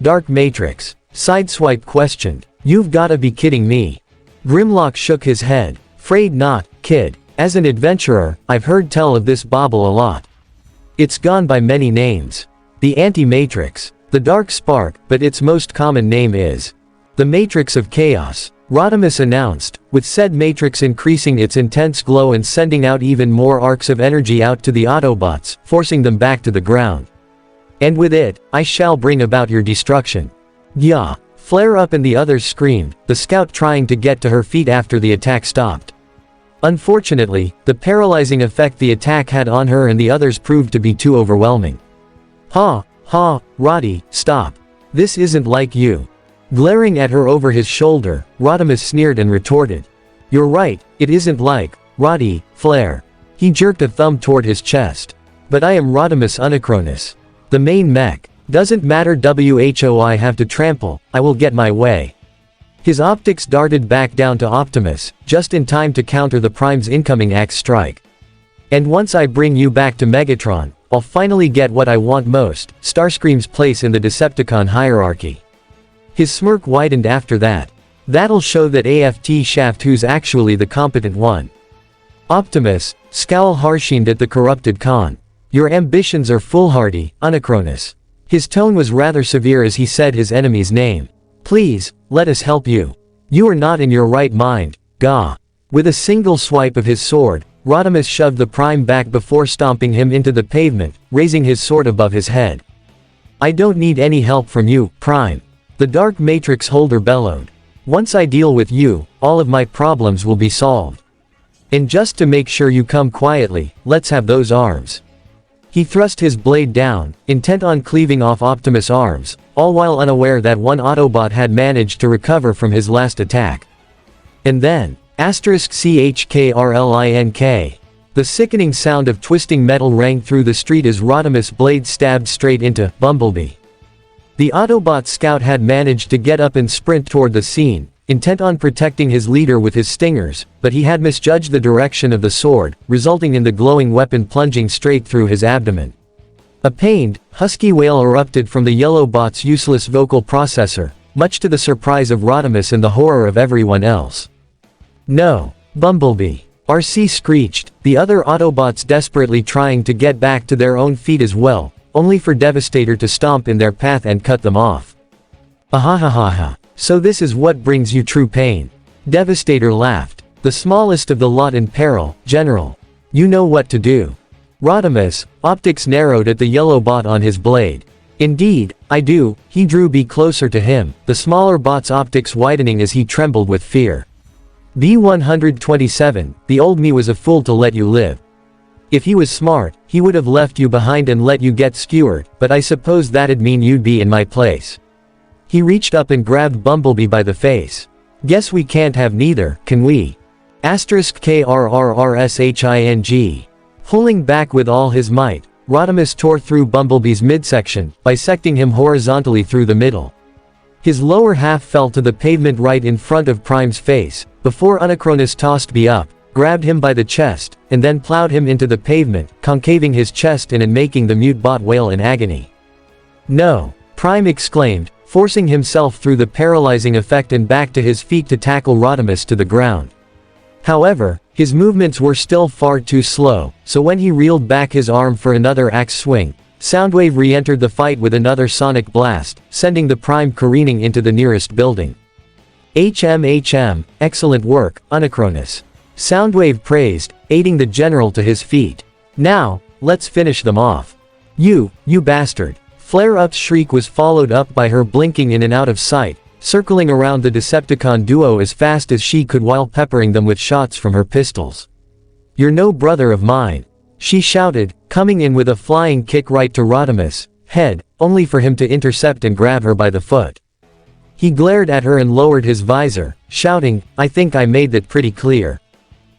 S1: Dark Matrix. Sideswipe questioned. You've gotta be kidding me. Grimlock shook his head. Afraid not, kid. As an adventurer, I've heard tell of this bauble a lot. It's gone by many names. The Anti-Matrix. The Dark Spark, but its most common name is the Matrix of Chaos. Rodimus announced, with said matrix increasing its intense glow and sending out even more arcs of energy out to the Autobots, forcing them back to the ground. And with it, I shall bring about your destruction. Yah! Flare Up and the others screamed, the scout trying to get to her feet after the attack stopped. Unfortunately, the paralyzing effect the attack had on her and the others proved to be too overwhelming. Ha! Roddy, stop. This isn't like you. Glaring at her over his shoulder, Rodimus sneered and retorted. You're right, it isn't like, Roddy, Flare. He jerked a thumb toward his chest. But I am Rodimus Unacronis. The main mech. Doesn't matter who I have to trample, I will get my way. His optics darted back down to Optimus, just in time to counter the Prime's incoming axe strike. And once I bring you back to Megatron, I'll finally get what I want most, Starscream's place in the Decepticon hierarchy. His smirk widened after that. That'll show that AFT Shaft who's actually the competent one. Optimus, scowl harshened at the corrupted Khan. Your ambitions are foolhardy, Unacronis. His tone was rather severe as he said his enemy's name. Please, let us help you. You are not in your right mind, Gah. With a single swipe of his sword, Rodimus shoved the Prime back before stomping him into the pavement, raising his sword above his head. I don't need any help from you, Prime. The Dark Matrix holder bellowed. Once I deal with you, all of my problems will be solved. And just to make sure you come quietly, let's have those arms. He thrust his blade down, intent on cleaving off Optimus' arms, all while unaware that one Autobot had managed to recover from his last attack. And then, *CHKRLINK. The sickening sound of twisting metal rang through the street as Rodimus' blade stabbed straight into Bumblebee. The Autobot scout had managed to get up and sprint toward the scene, intent on protecting his leader with his stingers, but he had misjudged the direction of the sword, resulting in the glowing weapon plunging straight through his abdomen. A pained, husky wail erupted from the yellow bot's useless vocal processor, much to the surprise of Rodimus and the horror of everyone else. No, Bumblebee. RC screeched, the other Autobots desperately trying to get back to their own feet as well, only for Devastator to stomp in their path and cut them off. Ahahaha. So this is what brings you true pain. Devastator laughed. The smallest of the lot in peril, General. You know what to do. Rodimus, optics narrowed at the yellow bot on his blade. Indeed, I do. He drew B closer to him, the smaller bot's optics widening as he trembled with fear. B-127, the old me was a fool to let you live. If he was smart, he would have left you behind and let you get skewered, but I suppose that'd mean you'd be in my place. He reached up and grabbed Bumblebee by the face. Guess we can't have neither, can we? *KRRRSHING. Pulling back with all his might, Rodimus tore through Bumblebee's midsection, bisecting him horizontally through the middle. His lower half fell to the pavement right in front of Prime's face, before Unacronis tossed B up, grabbed him by the chest, and then plowed him into the pavement, concaving his chest in and making the mute bot wail in agony. No! Prime exclaimed, forcing himself through the paralyzing effect and back to his feet to tackle Rodimus to the ground. However, his movements were still far too slow, so when he reeled back his arm for another axe swing, Soundwave re-entered the fight with another sonic blast, sending the Prime careening into the nearest building. HM, excellent work, Unacronis. Soundwave praised, aiding the general to his feet. Now, let's finish them off. You bastard. Flare-Up's shriek was followed up by her blinking in and out of sight, circling around the Decepticon duo as fast as she could while peppering them with shots from her pistols. You're no brother of mine, she shouted, coming in with a flying kick right to Rodimus' head, only for him to intercept and grab her by the foot. He glared at her and lowered his visor, shouting, I think I made that pretty clear.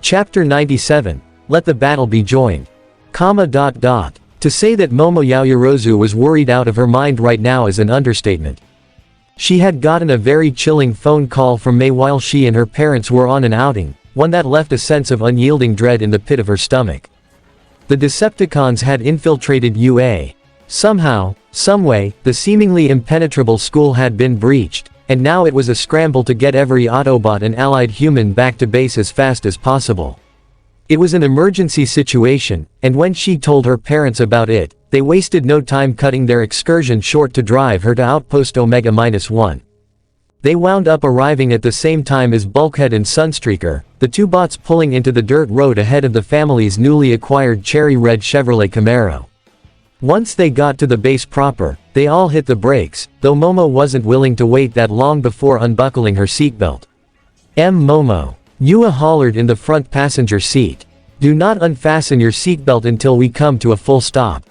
S1: Chapter 97. Let the battle be joined. To say that Momo Yaoyorozu was worried out of her mind right now is an understatement. She had gotten a very chilling phone call from Mei while she and her parents were on an outing, one that left a sense of unyielding dread in the pit of her stomach. The Decepticons had infiltrated UA. Somehow, someway, the seemingly impenetrable school had been breached, and now it was a scramble to get every Autobot and allied human back to base as fast as possible. It was an emergency situation, and when she told her parents about it, they wasted no time cutting their excursion short to drive her to Outpost Omega-1. They wound up arriving at the same time as Bulkhead and Sunstreaker, the two bots pulling into the dirt road ahead of the family's newly acquired cherry red Chevrolet Camaro. Once they got to the base proper, they all hit the brakes, though Momo wasn't willing to wait that long before unbuckling her seatbelt. Momo. Yua hollered in the front passenger seat. Do not unfasten your seatbelt until we come to a full stop.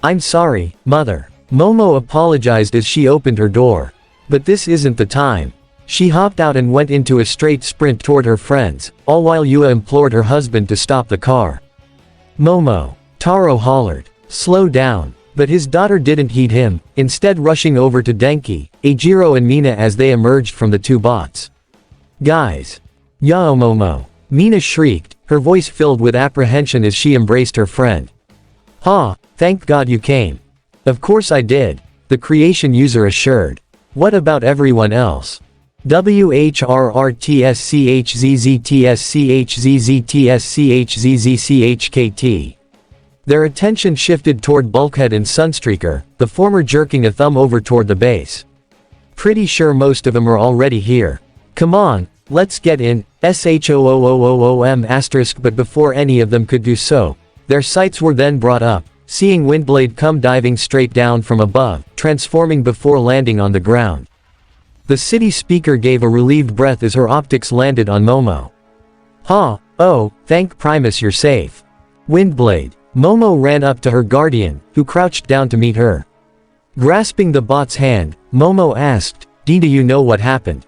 S1: I'm sorry, mother. Momo apologized as she opened her door. But this isn't the time. She hopped out and went into a straight sprint toward her friends, all while Yua implored her husband to stop the car. Momo. Taro hollered. Slow down. But his daughter didn't heed him, instead rushing over to Denki, Eijiro and Mina as they emerged from the two bots. Guys. Yao Momo. Mina shrieked, her voice filled with apprehension as she embraced her friend. Thank God you came. Of course I did, the creation user assured. What about everyone else? WHRRTSCHZZTSCHZZTSCHZZCHKT. Their attention shifted toward Bulkhead and Sunstreaker, the former jerking a thumb over toward the base. Pretty sure most of them are already here. Come on, let's get in, SHOOOOOM*. But before any of them could do so, their sights were then brought up, seeing Windblade come diving straight down from above, transforming before landing on the ground. The city speaker gave a relieved breath as her optics landed on Momo. Oh, thank Primus you're safe. Windblade. Momo ran up to her guardian, who crouched down to meet her. Grasping the bot's hand, Momo asked, do you know what happened?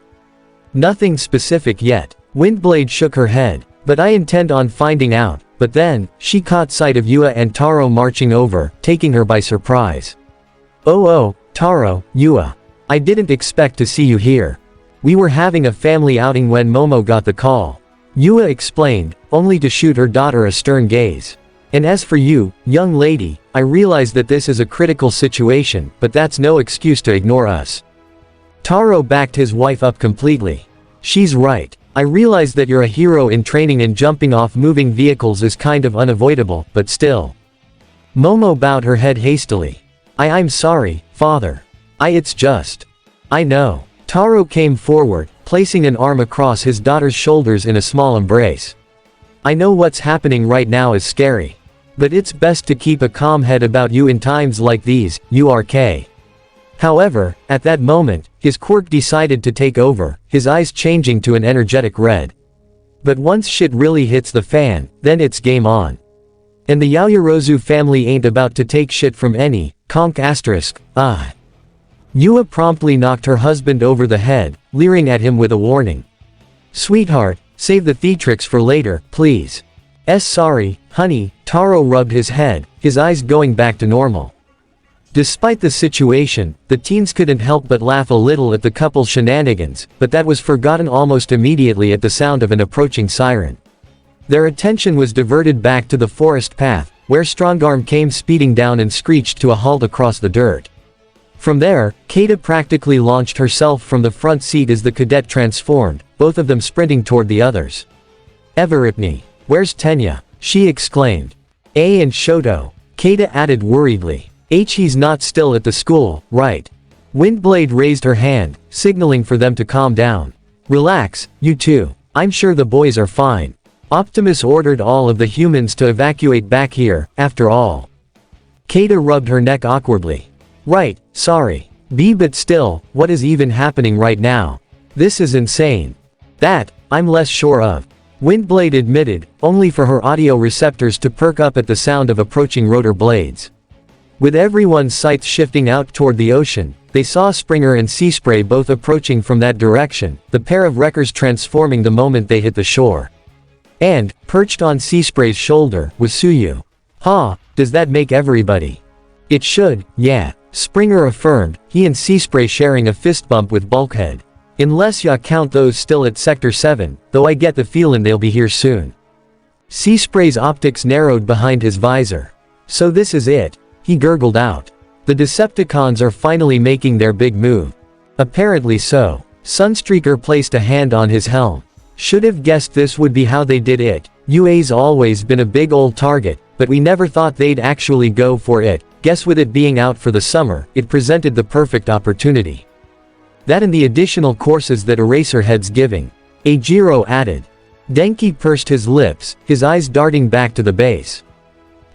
S1: Nothing specific yet. Windblade shook her head, but I intend on finding out. But then, she caught sight of Yua and Taro marching over, taking her by surprise. Oh, Taro, Yua. I didn't expect to see you here. We were having a family outing when Momo got the call. Yua explained, only to shoot her daughter a stern gaze. And as for you, young lady, I realize that this is a critical situation, but that's no excuse to ignore us. Taro backed his wife up completely. She's right. I realize that you're a hero in training and jumping off moving vehicles is kind of unavoidable, but still. Momo bowed her head hastily. I'm sorry, father. It's just. I know. Taro came forward, placing an arm across his daughter's shoulders in a small embrace. I know what's happening right now is scary. But it's best to keep a calm head about you in times like these, URK. However, at that moment, his quirk decided to take over, his eyes changing to an energetic red. But once shit really hits the fan, then it's game on. And the Yaoyorozu family ain't about to take shit from any, conk***. Yua promptly knocked her husband over the head, leering at him with a warning. Sweetheart, save the theatrics for later, please. Sorry, honey. Taro rubbed his head, his eyes going back to normal. Despite the situation, the teens couldn't help but laugh a little at the couple's shenanigans, but that was forgotten almost immediately at the sound of an approaching siren. Their attention was diverted back to the forest path, where Strongarm came speeding down and screeched to a halt across the dirt. From there, Kata practically launched herself from the front seat as the cadet transformed, both of them sprinting toward the others. Everipni. Where's Tenya? She exclaimed. And Shoto. Kata added worriedly. He's not still at the school, right? Windblade raised her hand, signaling for them to calm down. Relax, you two. I'm sure the boys are fine. Optimus ordered all of the humans to evacuate back here, after all. Kata rubbed her neck awkwardly. Right, sorry. But still, what is even happening right now? This is insane. That, I'm less sure of. Windblade admitted, only for her audio receptors to perk up at the sound of approaching rotor blades. With everyone's sights shifting out toward the ocean, they saw Springer and Seaspray both approaching from that direction, the pair of wreckers transforming the moment they hit the shore. And, perched on Seaspray's shoulder, was Suyu. "Ha, does that make everybody?" "It should, yeah," Springer affirmed, he and Seaspray sharing a fist bump with Bulkhead. "Unless ya count those still at Sector 7, though I get the feelin' they'll be here soon." Seaspray's optics narrowed behind his visor. "So this is it," he gurgled out. "The Decepticons are finally making their big move." "Apparently so." Sunstreaker placed a hand on his helm. "Should have guessed this would be how they did it. UA's always been a big old target, but we never thought they'd actually go for it. Guess with it being out for the summer, it presented the perfect opportunity. That and the additional courses that Eraserhead's giving," Eijiro added. Denki pursed his lips, his eyes darting back to the base.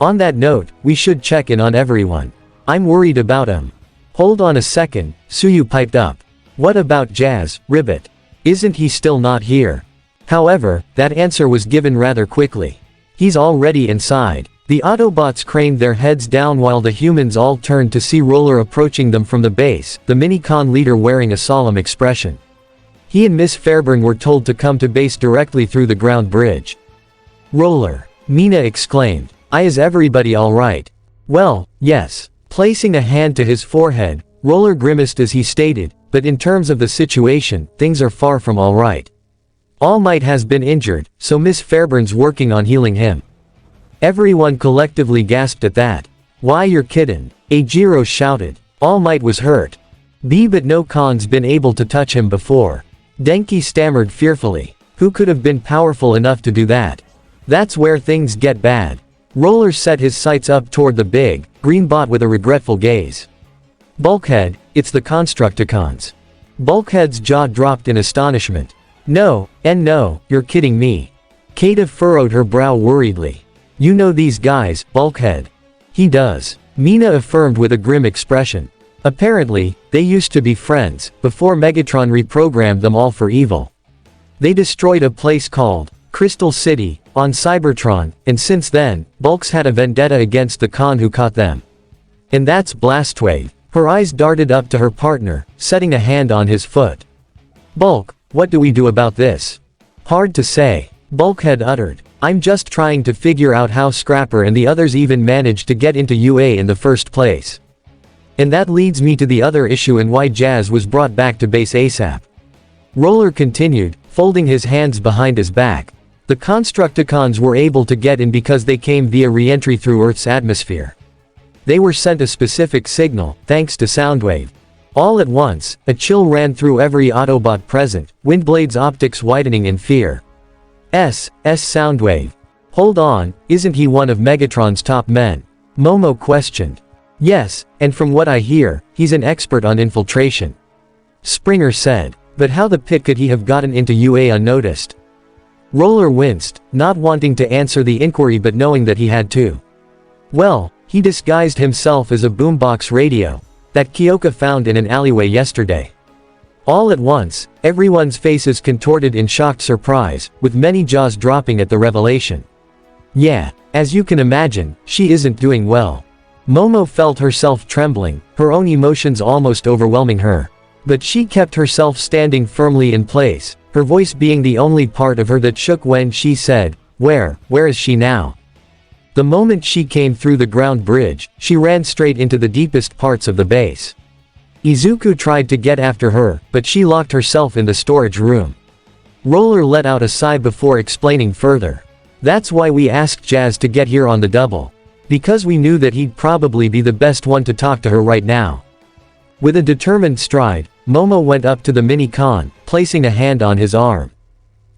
S1: "On that note, we should check in on everyone. I'm worried about him." "Hold on a second," Suyu piped up. "What about Jazz, Ribbit? Isn't he still not here?" However, that answer was given rather quickly. "He's already inside." The Autobots craned their heads down while the humans all turned to see Roller approaching them from the base, the Minicon leader wearing a solemn expression. He and Miss Fairburn were told to come to base directly through the ground bridge. "Roller!" Mina exclaimed. Is everybody alright?" "Well, yes." Placing a hand to his forehead, Roller grimaced as he stated, "But in terms of the situation, things are far from alright. All Might has been injured, so Miss Fairburn's working on healing him." Everyone collectively gasped at that. "Why, you're kiddin'," Eijiro shouted. "All Might was hurt. But no con's been able to touch him before." Denki stammered fearfully. "Who could have been powerful enough to do that? That's where things get bad." Roller set his sights up toward the big, green bot with a regretful gaze. "Bulkhead, it's the Constructicons." Bulkhead's jaw dropped in astonishment. No, you're kidding me." Kata furrowed her brow worriedly. "You know these guys, Bulkhead." "He does," Mina affirmed with a grim expression. "Apparently, they used to be friends, before Megatron reprogrammed them all for evil. They destroyed a place called Crystal City, on Cybertron, and since then, Bulk's had a vendetta against the con who caught them. And that's Blastwave." Her eyes darted up to her partner, setting a hand on his foot. "Bulk, what do we do about this?" "Hard to say," Bulkhead uttered. "I'm just trying to figure out how Scrapper and the others even managed to get into UA in the first place. And that leads me to the other issue and why Jazz was brought back to base ASAP." Roller continued, folding his hands behind his back. "The Constructicons were able to get in because they came via re-entry through Earth's atmosphere. They were sent a specific signal, thanks to Soundwave. All at once, a chill ran through every Autobot present, Windblade's optics widening in fear. Soundwave. Hold on, isn't he one of Megatron's top men?" Momo questioned. "Yes, and from what I hear, he's an expert on infiltration," Springer said. "But how the pit could he have gotten into UA unnoticed?" Roller winced, not wanting to answer the inquiry but knowing that he had to. "Well, he disguised himself as a boombox radio that Kyoka found in an alleyway yesterday." All at once, everyone's faces contorted in shocked surprise, with many jaws dropping at the revelation. "Yeah, as you can imagine, she isn't doing well." Momo felt herself trembling, her own emotions almost overwhelming her. But she kept herself standing firmly in place, her voice being the only part of her that shook when she said, where is she now?" The moment she came through the ground bridge, she ran straight into the deepest parts of the base. Izuku tried to get after her, but she locked herself in the storage room. Roller let out a sigh before explaining further. "That's why we asked Jazz to get here on the double. Because we knew that he'd probably be the best one to talk to her right now." With a determined stride, Momo went up to the Mini-Con, placing a hand on his arm.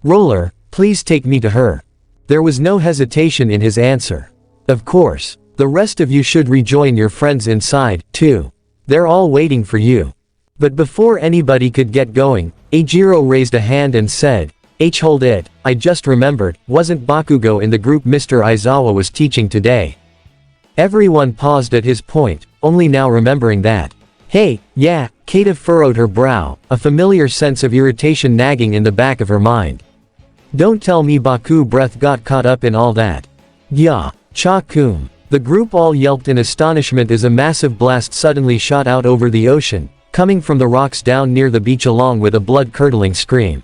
S1: "Roller, please take me to her." There was no hesitation in his answer. "Of course. The rest of you should rejoin your friends inside, too. They're all waiting for you." But before anybody could get going, Eijiro raised a hand and said, hold it, I just remembered, wasn't Bakugo in the group Mr. Aizawa was teaching today?" Everyone paused at his point, only now remembering that. "Hey, yeah," Kata furrowed her brow, a familiar sense of irritation nagging in the back of her mind. "Don't tell me Baku breath got caught up in all that." "Yeah, Cha-kun." The group all yelped in astonishment as a massive blast suddenly shot out over the ocean, coming from the rocks down near the beach along with a blood-curdling scream.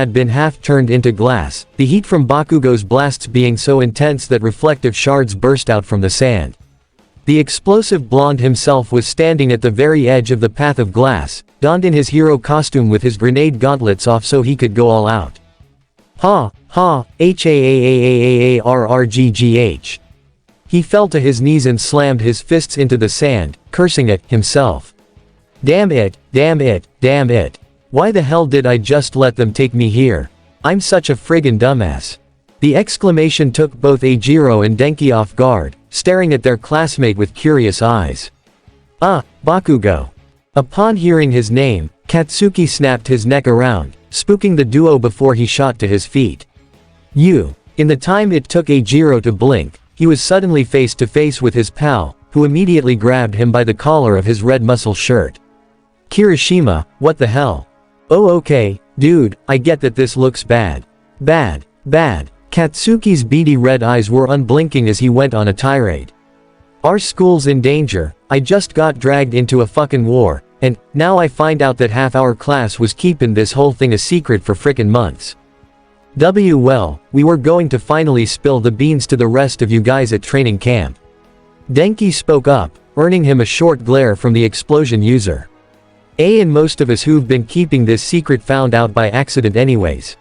S1: had been half turned into glass, the heat from Bakugo's blasts being so intense that reflective shards burst out from the sand. The explosive blonde himself was standing at the very edge of the path of glass, donned in his hero costume with his grenade gauntlets off so he could go all out. Ha, ha, HAAAAARRGGH. He fell to his knees and slammed his fists into the sand, cursing at himself. Damn it, damn it, damn it. Why the hell did I just let them take me here? I'm such a friggin' dumbass. The exclamation took both Eijiro and Denki off guard, staring at their classmate with curious eyes. Bakugo. Upon hearing his name, Katsuki snapped his neck around, spooking the duo before he shot to his feet. In the time it took Eijiro to blink, he was suddenly face to face with his pal, who immediately grabbed him by the collar of his red muscle shirt. Kirishima, what the hell? Oh okay, dude, I get that this looks bad. Bad. Katsuki's beady red eyes were unblinking as he went on a tirade. Our school's in danger, I just got dragged into a fucking war, and now I find out that half our class was keeping this whole thing a secret for frickin' months. Well, we were going to finally spill the beans to the rest of you guys at training camp. Denki spoke up, earning him a short glare from the explosion user. And most of us who've been keeping this secret found out by accident anyways.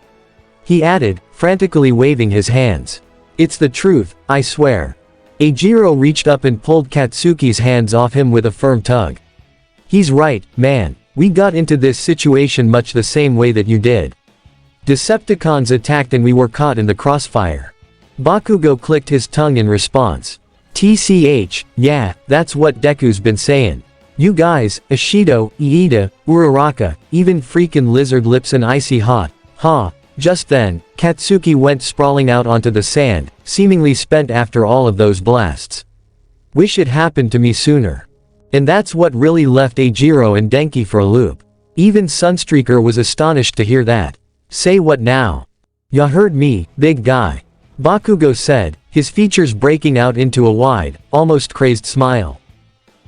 S1: He added, frantically waving his hands. It's the truth, I swear. Eijiro reached up and pulled Katsuki's hands off him with a firm tug. He's right, man, we got into this situation much the same way that you did. Decepticons attacked and we were caught in the crossfire. Bakugo clicked his tongue in response. TCH, yeah, that's what Deku's been saying. You guys, Ishido, Iida, Uraraka, even freakin' Lizard Lips and Icy Hot, Just then, Katsuki went sprawling out onto the sand, seemingly spent after all of those blasts. Wish it happened to me sooner. And that's what really left Eijiro and Denki for a loop. Even Sunstreaker was astonished to hear that. Say what now? Ya heard me, big guy. Bakugo said, his features breaking out into a wide, almost crazed smile.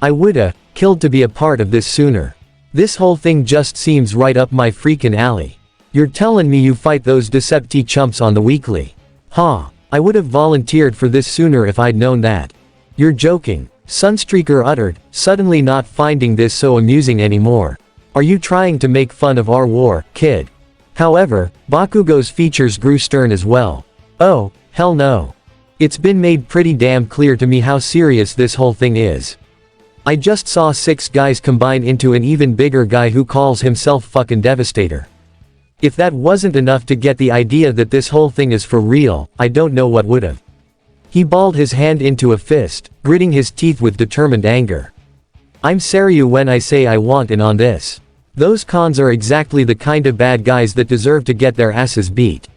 S1: I woulda killed to be a part of this sooner. This whole thing just seems right up my freaking alley. You're telling me you fight those Decepti chumps on the weekly? Huh, I would have volunteered for this sooner if I'd known that. You're joking, Sunstreaker uttered, suddenly not finding this so amusing anymore. Are you trying to make fun of our war, kid? However, Bakugo's features grew stern as well. Oh, hell no. It's been made pretty damn clear to me how serious this whole thing is. I just saw 6 guys combine into an even bigger guy who calls himself fucking Devastator. If that wasn't enough to get the idea that this whole thing is for real, I don't know what would've. He balled his hand into a fist, gritting his teeth with determined anger. I'm serious when I say I want in on this. Those cons are exactly the kind of bad guys that deserve to get their asses beat.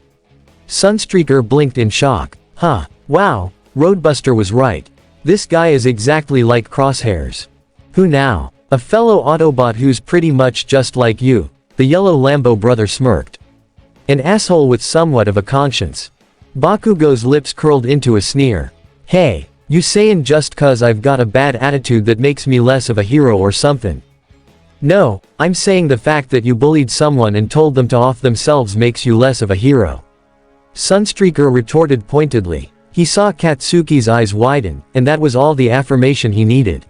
S1: Sunstreaker blinked in shock. Huh, wow, Roadbuster was right. This guy is exactly like Crosshairs. Who now? A fellow Autobot who's pretty much just like you, the yellow Lambo brother smirked. An asshole with somewhat of a conscience. Bakugo's lips curled into a sneer. Hey, you sayin' just cause I've got a bad attitude that makes me less of a hero or something? No, I'm saying the fact that you bullied someone and told them to off themselves makes you less of a hero. Sunstreaker retorted pointedly. He saw Katsuki's eyes widen, and that was all the affirmation he needed.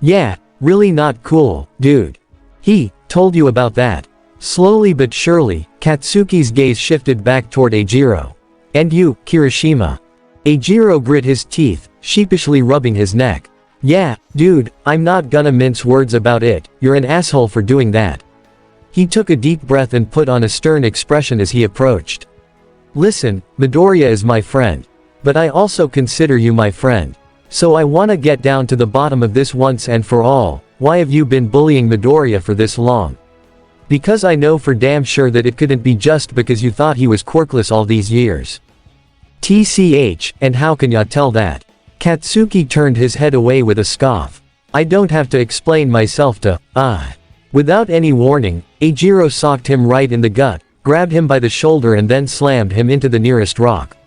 S1: Yeah, really not cool, dude. He told you about that. Slowly but surely, Katsuki's gaze shifted back toward Eijiro. And you, Kirishima. Eijiro grit his teeth, sheepishly rubbing his neck. Yeah, dude, I'm not gonna mince words about it, you're an asshole for doing that. He took a deep breath and put on a stern expression as he approached. Listen, Midoriya is my friend. But I also consider you my friend. So I wanna get down to the bottom of this once and for all. Why have you been bullying Midoriya for this long? Because I know for damn sure that it couldn't be just because you thought he was quirkless all these years. TCH, and how can ya tell that? Katsuki turned his head away with a scoff. I don't have to explain myself to, Without any warning, Eijiro socked him right in the gut, grabbed him by the shoulder and then slammed him into the nearest rock.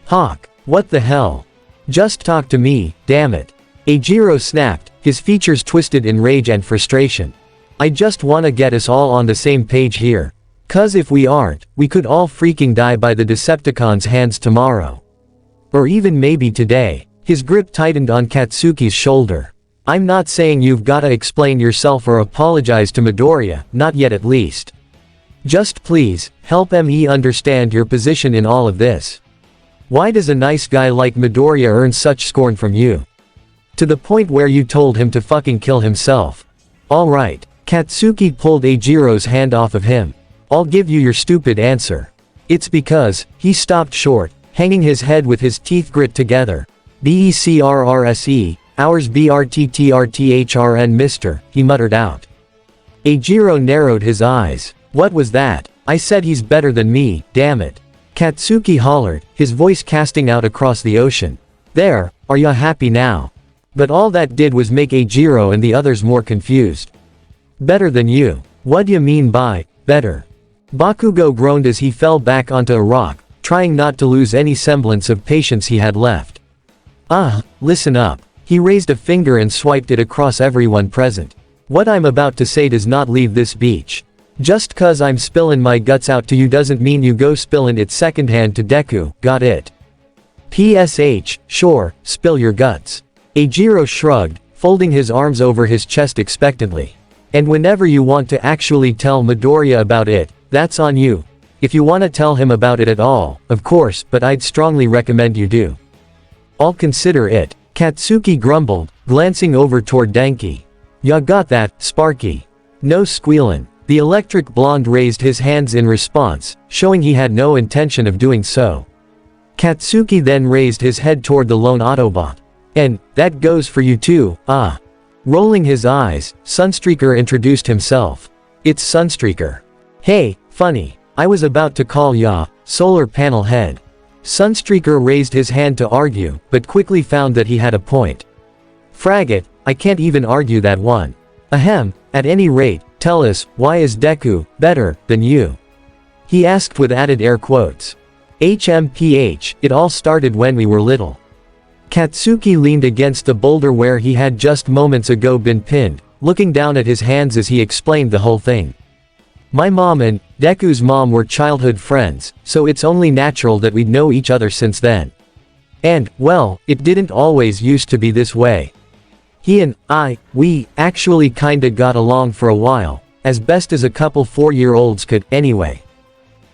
S1: Hawk, what the hell? Just talk to me, damn it. Eijiro snapped, his features twisted in rage and frustration. I just wanna get us all on the same page here. Cause if we aren't, we could all freaking die by the Decepticons' hands tomorrow. Or even maybe today. His grip tightened on Katsuki's shoulder. I'm not saying you've gotta explain yourself or apologize to Midoriya, not yet at least. Just please, help me understand your position in all of this. Why does a nice guy like Midoriya earn such scorn from you? To the point where you told him to fucking kill himself. Alright. Katsuki pulled Eijiro's hand off of him. I'll give you your stupid answer. It's because, he stopped short, hanging his head with his teeth grit together. BECRRSE, ours BRTTRTHRN mister, he muttered out. Eijiro narrowed his eyes. What was that? I said he's better than me, damn it. Katsuki hollered, his voice casting out across the ocean. There, are ya happy now? But all that did was make Eijiro and the others more confused. Better than you. What d'ya mean by, better? Bakugo groaned as he fell back onto a rock, trying not to lose any semblance of patience he had left. Listen up. He raised a finger and swiped it across everyone present. What I'm about to say does not leave this beach. Just cause I'm spillin' my guts out to you doesn't mean you go spillin' it secondhand to Deku, got it? PSH, sure, spill your guts. Eijiro shrugged, folding his arms over his chest expectantly. And whenever you want to actually tell Midoriya about it, that's on you. If you wanna tell him about it at all, of course, but I'd strongly recommend you do. I'll consider it, Katsuki grumbled, glancing over toward Denki. Ya got that, Sparky? No squealin'. The electric blonde raised his hands in response, showing he had no intention of doing so. Katsuki then raised his head toward the lone Autobot. And, that goes for you too, Rolling his eyes, Sunstreaker introduced himself. It's Sunstreaker. Hey, funny. I was about to call ya, solar panel head. Sunstreaker raised his hand to argue, but quickly found that he had a point. Fraggot, I can't even argue that one. Ahem, at any rate, tell us, why is Deku better than you? He asked with added air quotes. HMPH, it all started when we were little. Katsuki leaned against the boulder where he had just moments ago been pinned, looking down at his hands as he explained the whole thing. My mom and Deku's mom were childhood friends, so it's only natural that we'd know each other since then. And, well, it didn't always used to be this way. He and we actually kinda got along for a while, as best as a couple 4-year-olds could, anyway.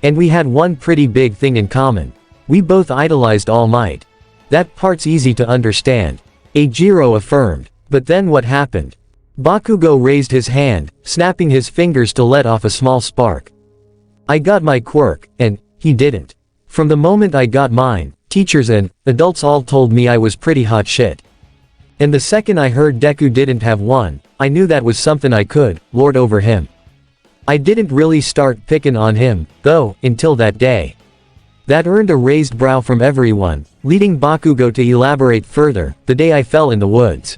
S1: And we had one pretty big thing in common. We both idolized All Might. That part's easy to understand. Eijiro affirmed. But then what happened? Bakugo raised his hand, snapping his fingers to let off a small spark. I got my quirk, and he didn't. From the moment I got mine, teachers and adults all told me I was pretty hot shit. And the second I heard Deku didn't have one, I knew that was something I could lord over him. I didn't really start picking on him, though, until that day. That earned a raised brow from everyone, leading Bakugo to elaborate further, the day I fell in the woods.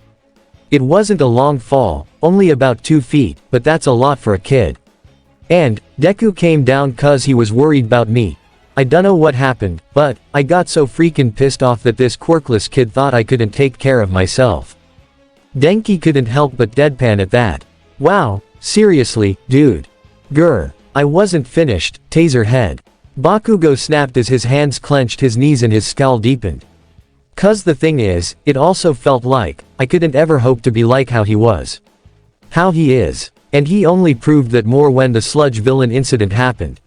S1: It wasn't a long fall, only about 2 feet, but that's a lot for a kid. And, Deku came down cause he was worried about me. I dunno what happened, but, I got so freaking pissed off that this quirkless kid thought I couldn't take care of myself. Denki couldn't help but deadpan at that. Wow, seriously, dude. Grr. I wasn't finished, taser head. Bakugo snapped as his hands clenched, his knees and his scowl deepened. Cause the thing is, it also felt like, I couldn't ever hope to be like how he was. How he is. And he only proved that more when the sludge villain incident happened.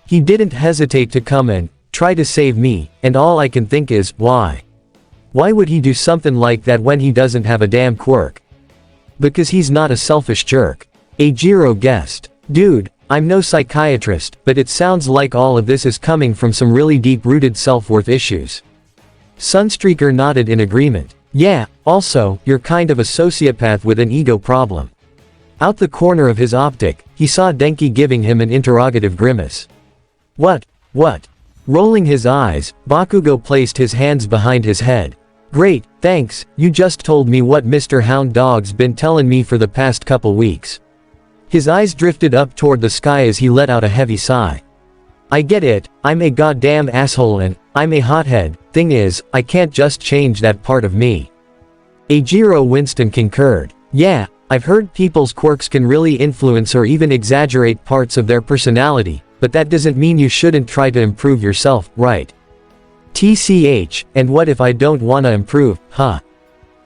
S1: He didn't hesitate to come and try to save me, and all I can think is, why? Why would he do something like that when he doesn't have a damn quirk? Because he's not a selfish jerk. Eijiro guessed. Dude, I'm no psychiatrist, but it sounds like all of this is coming from some really deep-rooted self-worth issues. Sunstreaker nodded in agreement. Yeah, also, you're kind of a sociopath with an ego problem. Out the corner of his optic, he saw Denki giving him an interrogative grimace. What? Rolling his eyes, Bakugo placed his hands behind his head. Great, thanks, you just told me what Mr. Hound Dog's been telling me for the past couple weeks. His eyes drifted up toward the sky as he let out a heavy sigh. I get it, I'm a goddamn asshole and I'm a hothead. Thing is, I can't just change that part of me. Eijiro Winston concurred. Yeah, I've heard people's quirks can really influence or even exaggerate parts of their personality, but that doesn't mean you shouldn't try to improve yourself, right? TCH, and what if I don't wanna improve, huh?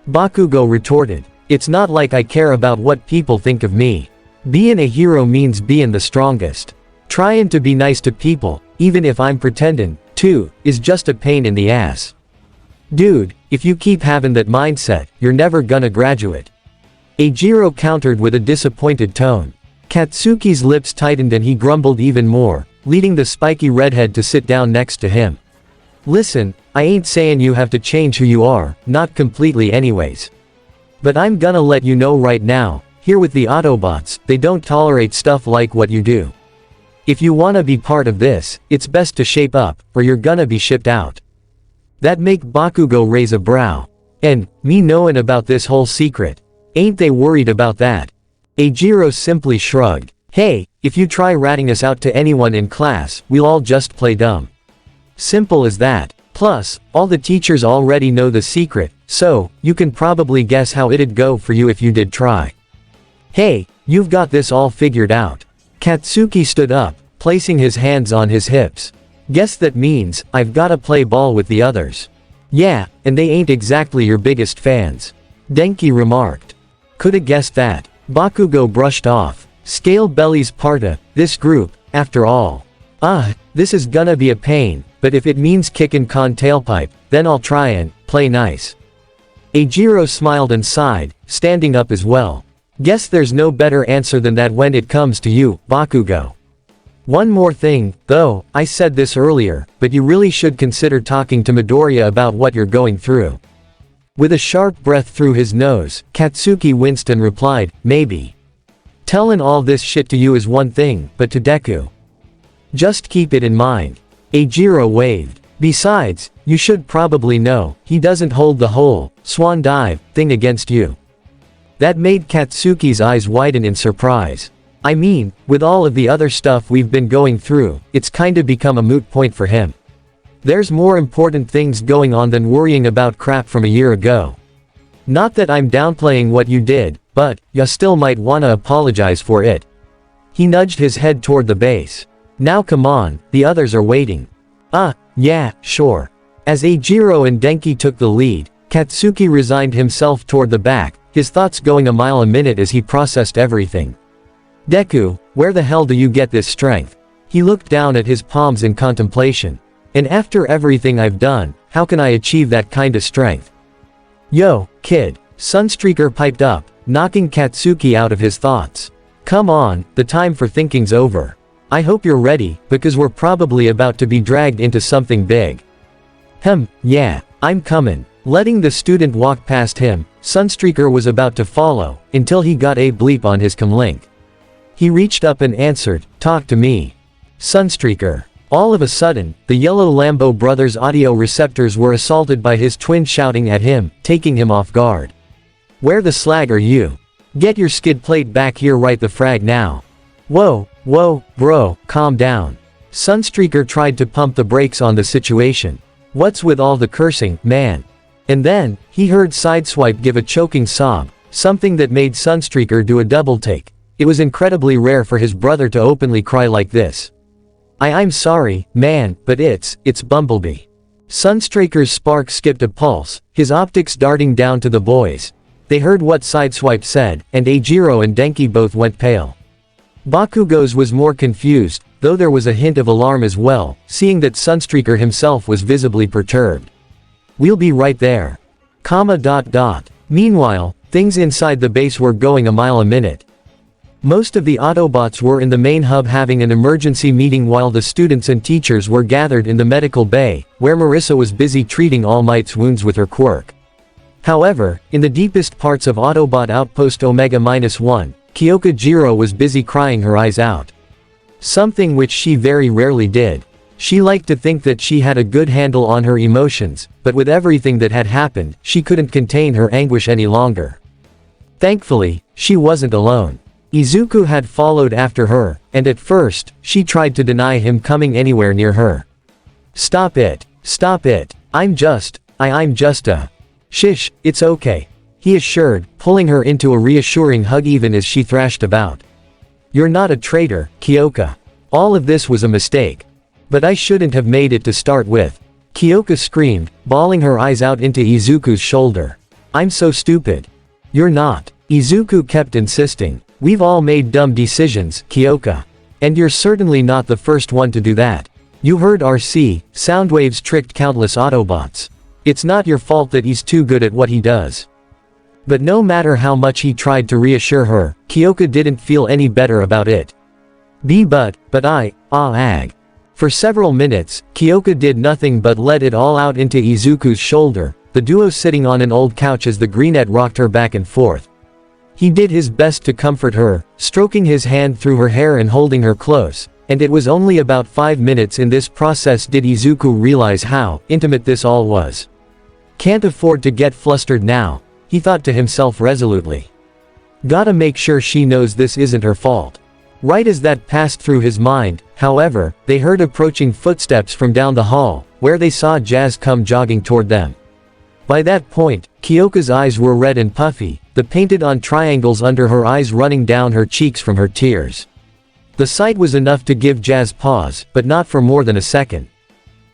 S1: Bakugo retorted. It's not like I care about what people think of me. Being a hero means being the strongest. Trying to be nice to people, even if I'm pretending to, is just a pain in the ass. Dude, if you keep having that mindset, you're never gonna graduate. Eijiro countered with a disappointed tone. Katsuki's lips tightened and he grumbled even more, leading the spiky redhead to sit down next to him. Listen, I ain't saying you have to change who you are, not completely anyways. But I'm gonna let you know right now, here with the Autobots, they don't tolerate stuff like what you do. If you wanna be part of this, it's best to shape up, or you're gonna be shipped out. That make Bakugo raise a brow. And, me knowing about this whole secret. Ain't they worried about that? Eijiro simply shrugged. Hey, if you try ratting us out to anyone in class, we'll all just play dumb. Simple as that. Plus, all the teachers already know the secret, so, you can probably guess how it'd go for you if you did try. Hey, you've got this all figured out. Katsuki stood up, placing his hands on his hips. Guess that means, I've gotta play ball with the others. Yeah, and they ain't exactly your biggest fans. Denki remarked. Coulda guessed that. Bakugo brushed off. Scale bellies parta, this group, after all. This is gonna be a pain, but if it means kickin' con tailpipe, then I'll try and play nice. Eijiro smiled and sighed, standing up as well. Guess there's no better answer than that when it comes to you, Bakugo. One more thing, though, I said this earlier, but you really should consider talking to Midoriya about what you're going through. With a sharp breath through his nose, Katsuki Winston replied, maybe. Tellin' all this shit to you is one thing, but to Deku. Just keep it in mind. Eijiro waved. Besides, you should probably know, he doesn't hold the whole swan dive thing against you. That made Katsuki's eyes widen in surprise. I mean, with all of the other stuff we've been going through, it's kinda become a moot point for him. There's more important things going on than worrying about crap from a year ago. Not that I'm downplaying what you did, but, you still might wanna apologize for it. He nudged his head toward the base. Now come on, the others are waiting. Yeah, sure. As Eijiro and Denki took the lead, Katsuki resigned himself toward the back, his thoughts going a mile a minute as he processed everything. Deku, where the hell do you get this strength? He looked down at his palms in contemplation. And after everything I've done, how can I achieve that kind of strength? Yo, kid, Sunstreaker piped up, knocking Katsuki out of his thoughts. Come on, the time for thinking's over. I hope you're ready, because we're probably about to be dragged into something big. Yeah, I'm coming. Letting the student walk past him, Sunstreaker was about to follow, until he got a bleep on his comlink. He reached up and answered, "Talk to me." Sunstreaker. All of a sudden, the yellow Lambo brothers' audio receptors were assaulted by his twin shouting at him, taking him off guard. Where the slag are you? Get your skid plate back here right the frag now. Whoa, bro, calm down. Sunstreaker tried to pump the brakes on the situation. What's with all the cursing, man? And then, he heard Sideswipe give a choking sob, something that made Sunstreaker do a double take. It was incredibly rare for his brother to openly cry like this. I'm sorry, man, but it's Bumblebee. Sunstreaker's spark skipped a pulse, his optics darting down to the boys. They heard what Sideswipe said, and Eijiro and Denki both went pale. Bakugo's was more confused, though there was a hint of alarm as well, seeing that Sunstreaker himself was visibly perturbed. We'll be right there. Meanwhile, things inside the base were going a mile a minute. Most of the Autobots were in the main hub having an emergency meeting while the students and teachers were gathered in the medical bay, where Marissa was busy treating All Might's wounds with her quirk. However, in the deepest parts of Autobot Outpost Omega-1, Kyoka Jiro was busy crying her eyes out. Something which she very rarely did. She liked to think that she had a good handle on her emotions, but with everything that had happened, she couldn't contain her anguish any longer. Thankfully, she wasn't alone. Izuku had followed after her, and at first, she tried to deny him coming anywhere near her. Stop it. I'm just a... Shish, it's okay. He assured, pulling her into a reassuring hug even as she thrashed about. You're not a traitor, Kyoka. All of this was a mistake. But I shouldn't have made it to start with. Kyoka screamed, bawling her eyes out into Izuku's shoulder. I'm so stupid. You're not. Izuku kept insisting. We've all made dumb decisions, Kyoka. And you're certainly not the first one to do that. You heard RC, Soundwave's tricked countless Autobots. It's not your fault that he's too good at what he does. But no matter how much he tried to reassure her, Kyoka didn't feel any better about it. Ag. For several minutes, Kyoka did nothing but let it all out into Izuku's shoulder, the duo sitting on an old couch as the greenette rocked her back and forth. He did his best to comfort her, stroking his hand through her hair and holding her close, and it was only about 5 minutes in this process did Izuku realize how intimate this all was. Can't afford to get flustered now, he thought to himself resolutely. Gotta make sure she knows this isn't her fault. Right as that passed through his mind, however, they heard approaching footsteps from down the hall, where they saw Jazz come jogging toward them. By that point, Kyoka's eyes were red and puffy, the painted-on triangles under her eyes running down her cheeks from her tears. The sight was enough to give Jazz pause, but not for more than a second.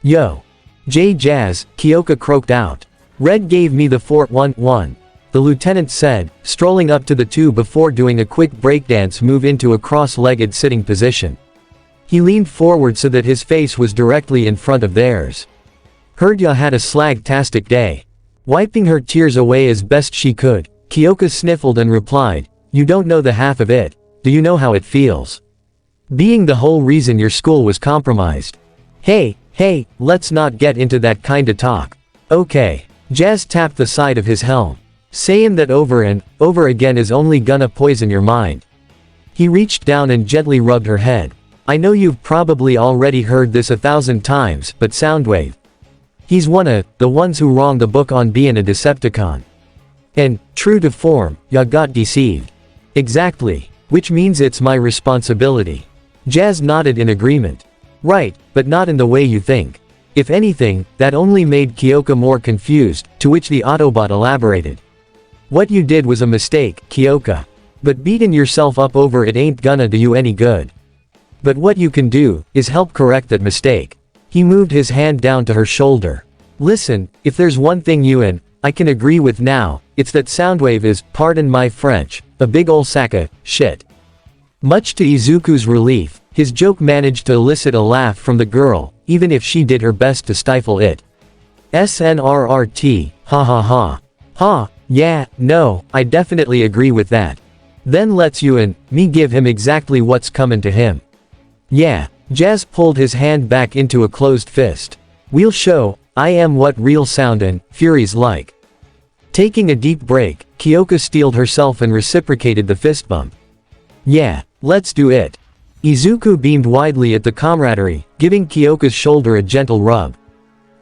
S1: Yo. Jazz, Kyoka croaked out. Red gave me the 411. The lieutenant said, strolling up to the two before doing a quick breakdance move into a cross-legged sitting position. He leaned forward so that his face was directly in front of theirs. Heard ya had a slag-tastic day. Wiping her tears away as best she could, Kyoka sniffled and replied, you don't know the half of it. Do you know how it feels? Being the whole reason your school was compromised. Hey, let's not get into that kinda talk. Okay. Jazz tapped the side of his helm. Saying that over and over again is only gonna poison your mind. He reached down and gently rubbed her head. I know you've probably already heard this 1,000 times, but Soundwave. He's one of the ones who wronged the book on being a Decepticon. And, true to form, ya got deceived. Exactly. Which means it's my responsibility. Jazz nodded in agreement. Right, but not in the way you think. If anything, that only made Kyoka more confused, to which the Autobot elaborated. What you did was a mistake, Kyoka. But beating yourself up over it ain't gonna do you any good. But what you can do, is help correct that mistake. He moved his hand down to her shoulder. Listen, if there's one thing you and I can agree with now, it's that Soundwave is, pardon my French, a big ol' sack of shit. Much to Izuku's relief, his joke managed to elicit a laugh from the girl, even if she did her best to stifle it. SNRRT, ha ha ha. Ha, yeah, no, I definitely agree with that. Then let's you and me give him exactly what's coming to him. Yeah, Jazz pulled his hand back into a closed fist. We'll show, I am what real sound and fury's like. Taking a deep break, Kyoka steeled herself and reciprocated the fist bump. Yeah, let's do it. Izuku beamed widely at the camaraderie, giving Kyoka's shoulder a gentle rub.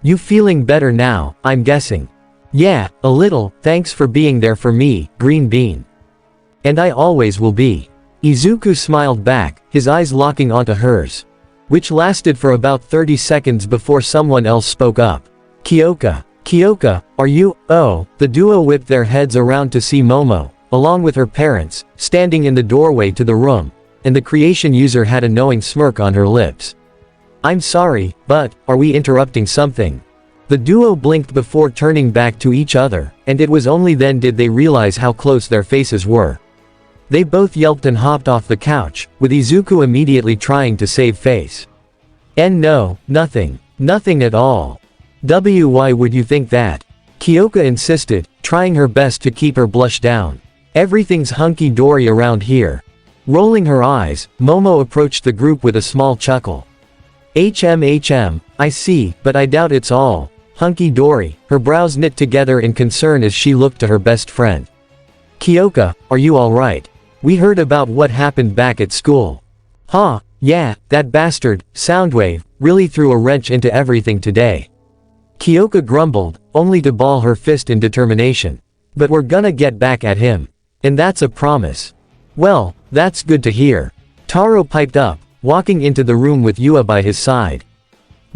S1: You feeling better now, I'm guessing. Yeah, a little, thanks for being there for me, Green Bean. And I always will be. Izuku smiled back, his eyes locking onto hers. Which lasted for about 30 seconds before someone else spoke up. Kyoka, are you? Oh, the duo whipped their heads around to see Momo, along with her parents, standing in the doorway to the room, and the creation user had a knowing smirk on her lips. I'm sorry, but, are we interrupting something? The duo blinked before turning back to each other, and it was only then did they realize how close their faces were. They both yelped and hopped off the couch, with Izuku immediately trying to save face. No, nothing. Nothing at all. Why would you think that? Kyoka insisted, trying her best to keep her blush down. Everything's hunky-dory around here. Rolling her eyes, Momo approached the group with a small chuckle. I see, but I doubt it's all hunky-dory, her brows knit together in concern as she looked to her best friend. Kyoka, are you alright? We heard about what happened back at school. Huh, yeah, that bastard, Soundwave, really threw a wrench into everything today. Kyoka grumbled, only to ball her fist in determination. But we're gonna get back at him. And that's a promise. Well, that's good to hear. Taro piped up, walking into the room with Yua by his side.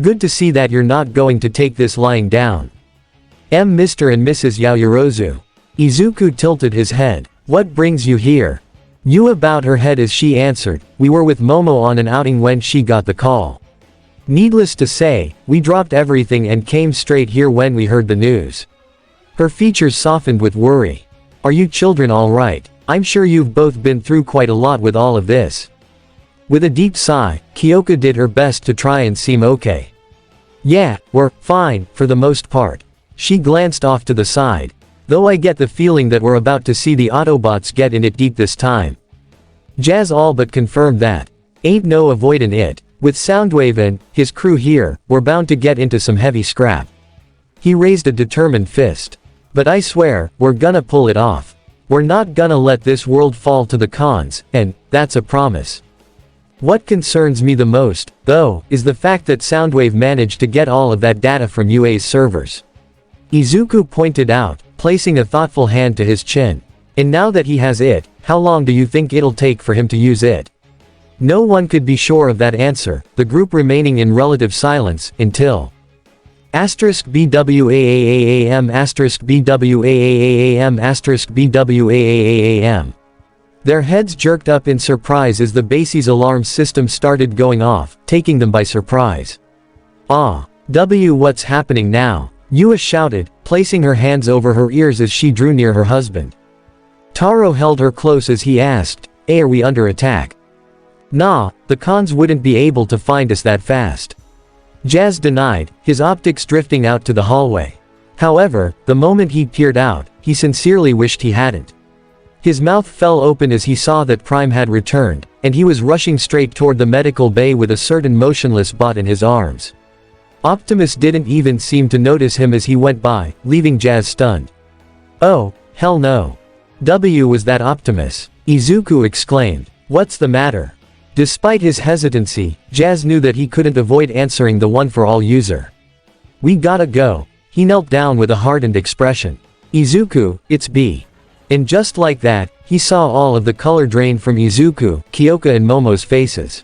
S1: Good to see that you're not going to take this lying down. Mr. and Mrs. Yaoyorozu. Izuku tilted his head. What brings you here? Yua bowed her head as she answered, we were with Momo on an outing when she got the call. Needless to say, we dropped everything and came straight here when we heard the news. Her features softened with worry. Are you children alright? I'm sure you've both been through quite a lot with all of this. With a deep sigh, Kyoka did her best to try and seem okay. Yeah, we're fine, for the most part. She glanced off to the side. Though I get the feeling that we're about to see the Autobots get in it deep this time. Jazz all but confirmed that. Ain't no avoidin' it. With Soundwave and his crew here, we're bound to get into some heavy scrap. He raised a determined fist. But I swear, we're gonna pull it off. We're not gonna let this world fall to the cons, and that's a promise. What concerns me the most, though, is the fact that Soundwave managed to get all of that data from UA's servers. Izuku pointed out, placing a thoughtful hand to his chin. And now that he has it, how long do you think it'll take for him to use it? No one could be sure of that answer, the group remaining in relative silence, until *BWAAAAM *BWAAAAM *BWAAAAM. Their heads jerked up in surprise as the base's alarm system started going off, taking them by surprise. What's happening now? Yua shouted, placing her hands over her ears as she drew near her husband. Taro held her close as he asked, are we under attack? Nah, the cons wouldn't be able to find us that fast. Jazz denied, his optics drifting out to the hallway. However, the moment he peered out, he sincerely wished he hadn't. His mouth fell open as he saw that Prime had returned, and he was rushing straight toward the medical bay with a certain motionless bot in his arms. Optimus didn't even seem to notice him as he went by, leaving Jazz stunned. Oh, hell no. Was that Optimus? Izuku exclaimed. What's the matter? Despite his hesitancy, Jazz knew that he couldn't avoid answering the one-for-all user. "We gotta go." He knelt down with a hardened expression. "Izuku, it's B." And just like that, he saw all of the color drain from Izuku, Kyoka and Momo's faces.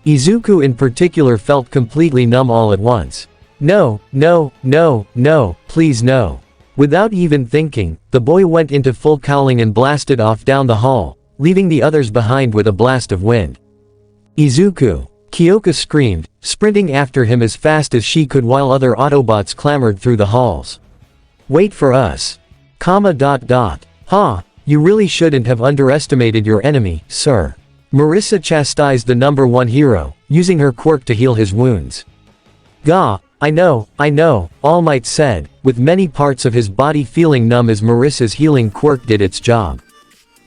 S1: Izuku in particular felt completely numb all at once. "No, no, no, no, please no." Without even thinking, the boy went into full cowling and blasted off down the hall, leaving the others behind with a blast of wind. "Izuku!" Kyoka screamed, sprinting after him as fast as she could while other Autobots clamored through the halls. "Wait for us. Ha, you really shouldn't have underestimated your enemy, sir." Marissa chastised the number one hero, using her quirk to heal his wounds. "Gah, I know," All Might said, with many parts of his body feeling numb as Marissa's healing quirk did its job.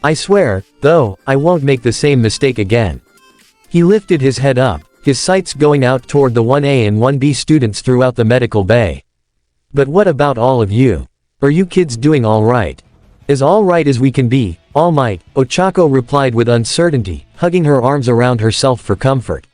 S1: "I swear, though, I won't make the same mistake again." He lifted his head up, his sights going out toward the 1A and 1B students throughout the medical bay. "But what about all of you? Are you kids doing all right?" "As all right as we can be, All Might," Ochako replied with uncertainty, hugging her arms around herself for comfort.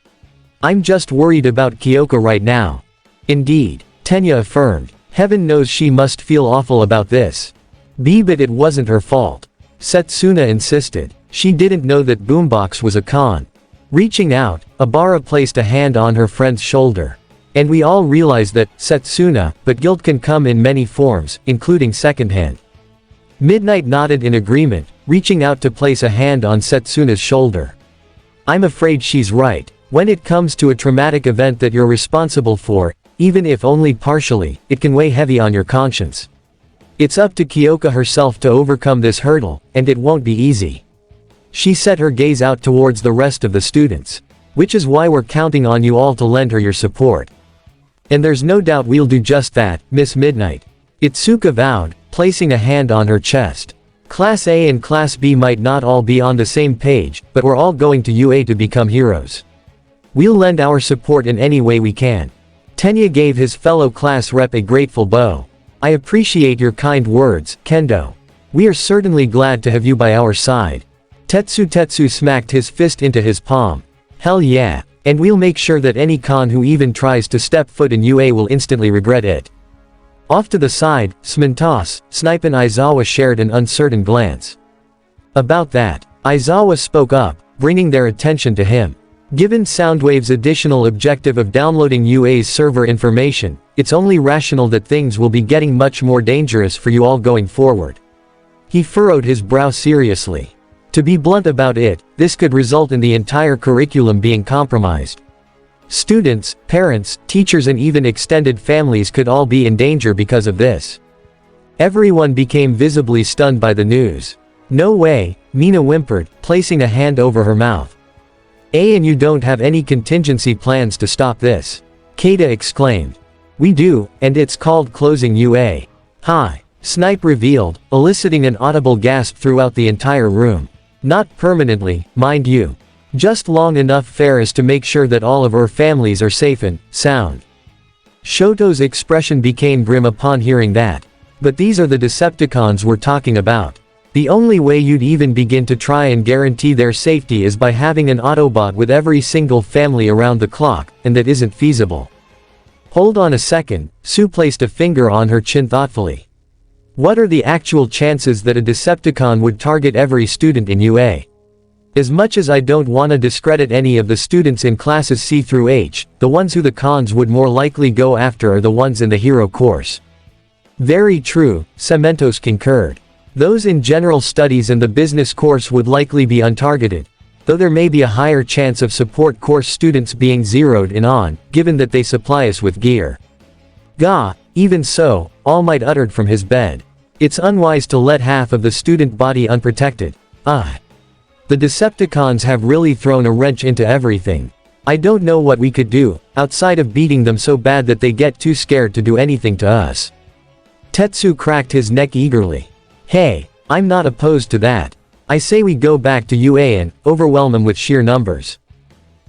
S1: "I'm just worried about Kyoka right now." "Indeed," Tenya affirmed. "Heaven knows she must feel awful about this." But it wasn't her fault." Setsuna insisted. "She didn't know that Boombox was a con." Reaching out, Abara placed a hand on her friend's shoulder. "And we all realize that, Setsuna, but guilt can come in many forms, including secondhand." Midnight nodded in agreement, reaching out to place a hand on Setsuna's shoulder. "I'm afraid she's right. When it comes to a traumatic event that you're responsible for, even if only partially, it can weigh heavy on your conscience. It's up to Kyoka herself to overcome this hurdle, and it won't be easy." She set her gaze out towards the rest of the students. "Which is why we're counting on you all to lend her your support. And there's no doubt we'll do just that, Miss Midnight," Itsuka vowed, placing a hand on her chest. "Class A and Class B might not all be on the same page, but we're all going to UA to become heroes. We'll lend our support in any way we can." Tenya gave his fellow class rep a grateful bow. "I appreciate your kind words, Kendo. We are certainly glad to have you by our side." Tetsu smacked his fist into his palm. "Hell yeah. And we'll make sure that any con who even tries to step foot in UA will instantly regret it." Off to the side, Smintos, Snipe and Aizawa shared an uncertain glance. About that, Aizawa spoke up, bringing their attention to him. "Given Soundwave's additional objective of downloading UA's server information, it's only rational that things will be getting much more dangerous for you all going forward." He furrowed his brow seriously. "To be blunt about it, this could result in the entire curriculum being compromised. Students, parents, teachers and even extended families could all be in danger because of this." Everyone became visibly stunned by the news. "No way," Mina whimpered, placing a hand over her mouth. "And you don't have any contingency plans to stop this?" Keita exclaimed. "We do, and it's called closing UA. Hi," Snipe revealed, eliciting an audible gasp throughout the entire room. "Not permanently, mind you. Just long enough fair as to make sure that all of our families are safe and sound." Shoto's expression became grim upon hearing that. "But these are the Decepticons we're talking about. The only way you'd even begin to try and guarantee their safety is by having an Autobot with every single family around the clock, and that isn't feasible." "Hold on a second," Sue placed a finger on her chin thoughtfully. "What are the actual chances that a Decepticon would target every student in UA? As much as I don't want to discredit any of the students in classes C through H, the ones who the cons would more likely go after are the ones in the hero course." "Very true," Cementos concurred. "Those in general studies and the business course would likely be untargeted, though there may be a higher chance of support course students being zeroed in on, given that they supply us with gear." "Gah, even so," All Might uttered from his bed. "It's unwise to let half of the student body unprotected. The Decepticons have really thrown a wrench into everything. I don't know what we could do, outside of beating them so bad that they get too scared to do anything to us." Tetsu cracked his neck eagerly. "Hey, I'm not opposed to that. I say we go back to UA and overwhelm them with sheer numbers."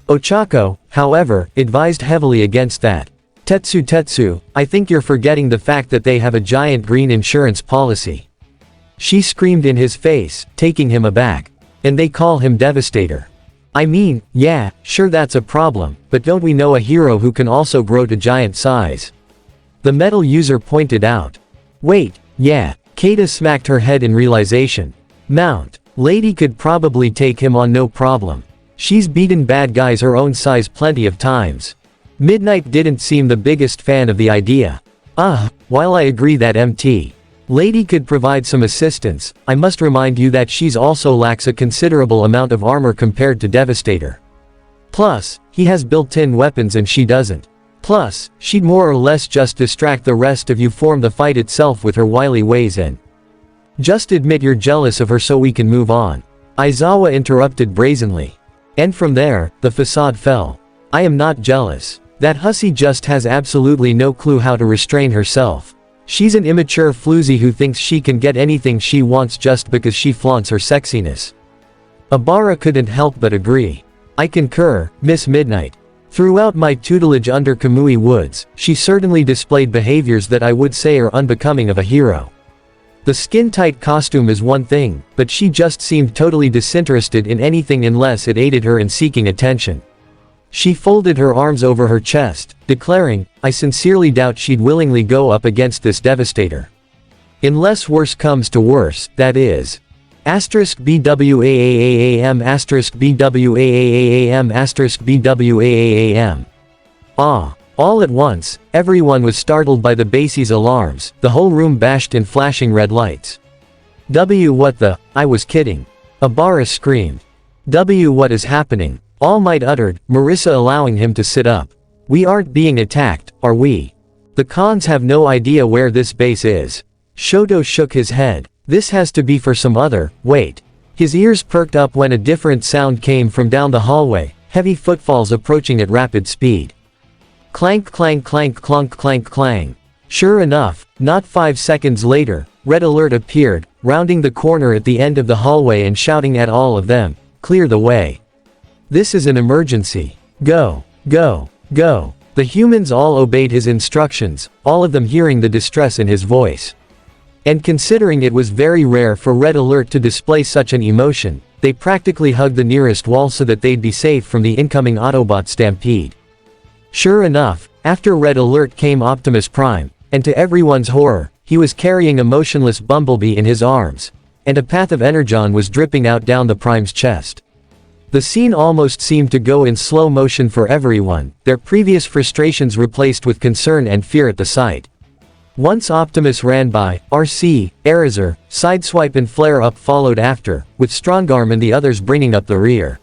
S1: Ochako, however, advised heavily against that. Tetsu, I think you're forgetting the fact that they have a giant green insurance policy." She screamed in his face, taking him aback. "And they call him Devastator." I mean, yeah, sure that's a problem, but don't we know a hero who can also grow to giant size? The metal user pointed out. Wait, yeah, Kata smacked her head in realization. Mount. Lady could probably take him on no problem. She's beaten bad guys her own size plenty of times. Midnight didn't seem the biggest fan of the idea. While I agree that MT. Lady could provide some assistance, I must remind you that she's also lacks a considerable amount of armor compared to Devastator. Plus, he has built-in weapons and she doesn't. Plus, she'd more or less just distract the rest of you from the fight itself with her wily ways and just admit you're jealous of her so we can move on. Aizawa interrupted brazenly. And from there, the facade fell. I am not jealous. That hussy just has absolutely no clue how to restrain herself. She's an immature floozy who thinks she can get anything she wants just because she flaunts her sexiness. Abara couldn't help but agree. I concur, Miss Midnight. Throughout my tutelage under Kamui Woods, she certainly displayed behaviors that I would say are unbecoming of a hero. The skin-tight costume is one thing, but she just seemed totally disinterested in anything unless it aided her in seeking attention. She folded her arms over her chest, declaring, I sincerely doubt she'd willingly go up against this Devastator. Unless worse comes to worse, that is. *BWAAAAM *BWAAAAM *BWAAAM. All at once, everyone was startled by the basie's alarms, the whole room bashed in flashing red lights. What the, I was kidding. Abara screamed. What is happening? All Might uttered, Marissa allowing him to sit up. We aren't being attacked, are we? The cons have no idea where this base is. Shoto shook his head. This has to be for some other, wait. His ears perked up when a different sound came from down the hallway, heavy footfalls approaching at rapid speed. Clank clank clank clunk clank clang. Sure enough, not 5 seconds later, Red Alert appeared, rounding the corner at the end of the hallway and shouting at all of them, clear the way. This is an emergency. Go, go, go. The humans all obeyed his instructions, all of them hearing the distress in his voice. And considering it was very rare for Red Alert to display such an emotion, they practically hugged the nearest wall so that they'd be safe from the incoming Autobot stampede. Sure enough, after Red Alert came Optimus Prime, and to everyone's horror, he was carrying a motionless Bumblebee in his arms, and a path of energon was dripping out down the Prime's chest. The scene almost seemed to go in slow motion for everyone, their previous frustrations replaced with concern and fear at the sight. Once Optimus ran by, RC, Eraser, Sideswipe and Flare-Up followed after, with Strongarm and the others bringing up the rear.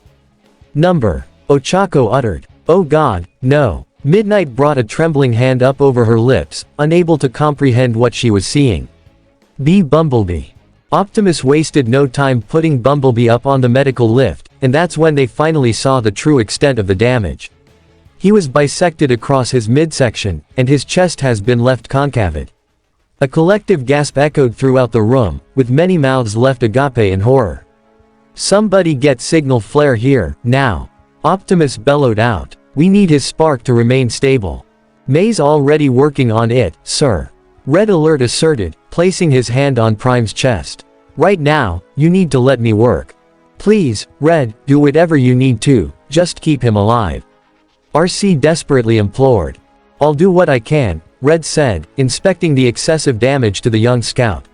S1: Ochako uttered. Oh god, no. Midnight brought a trembling hand up over her lips, unable to comprehend what she was seeing. Bumblebee. Optimus wasted no time putting Bumblebee up on the medical lift, and that's when they finally saw the true extent of the damage. He was bisected across his midsection, and his chest has been left concaved. A collective gasp echoed throughout the room, with many mouths left agape in horror. Somebody get signal flare here, now. Optimus bellowed out. We need his spark to remain stable. May's already working on it, sir. Red Alert asserted, placing his hand on Prime's chest. Right now, you need to let me work. Please, Red, do whatever you need to, just keep him alive. RC desperately implored. I'll do what I can, Red said, inspecting the excessive damage to the young scout.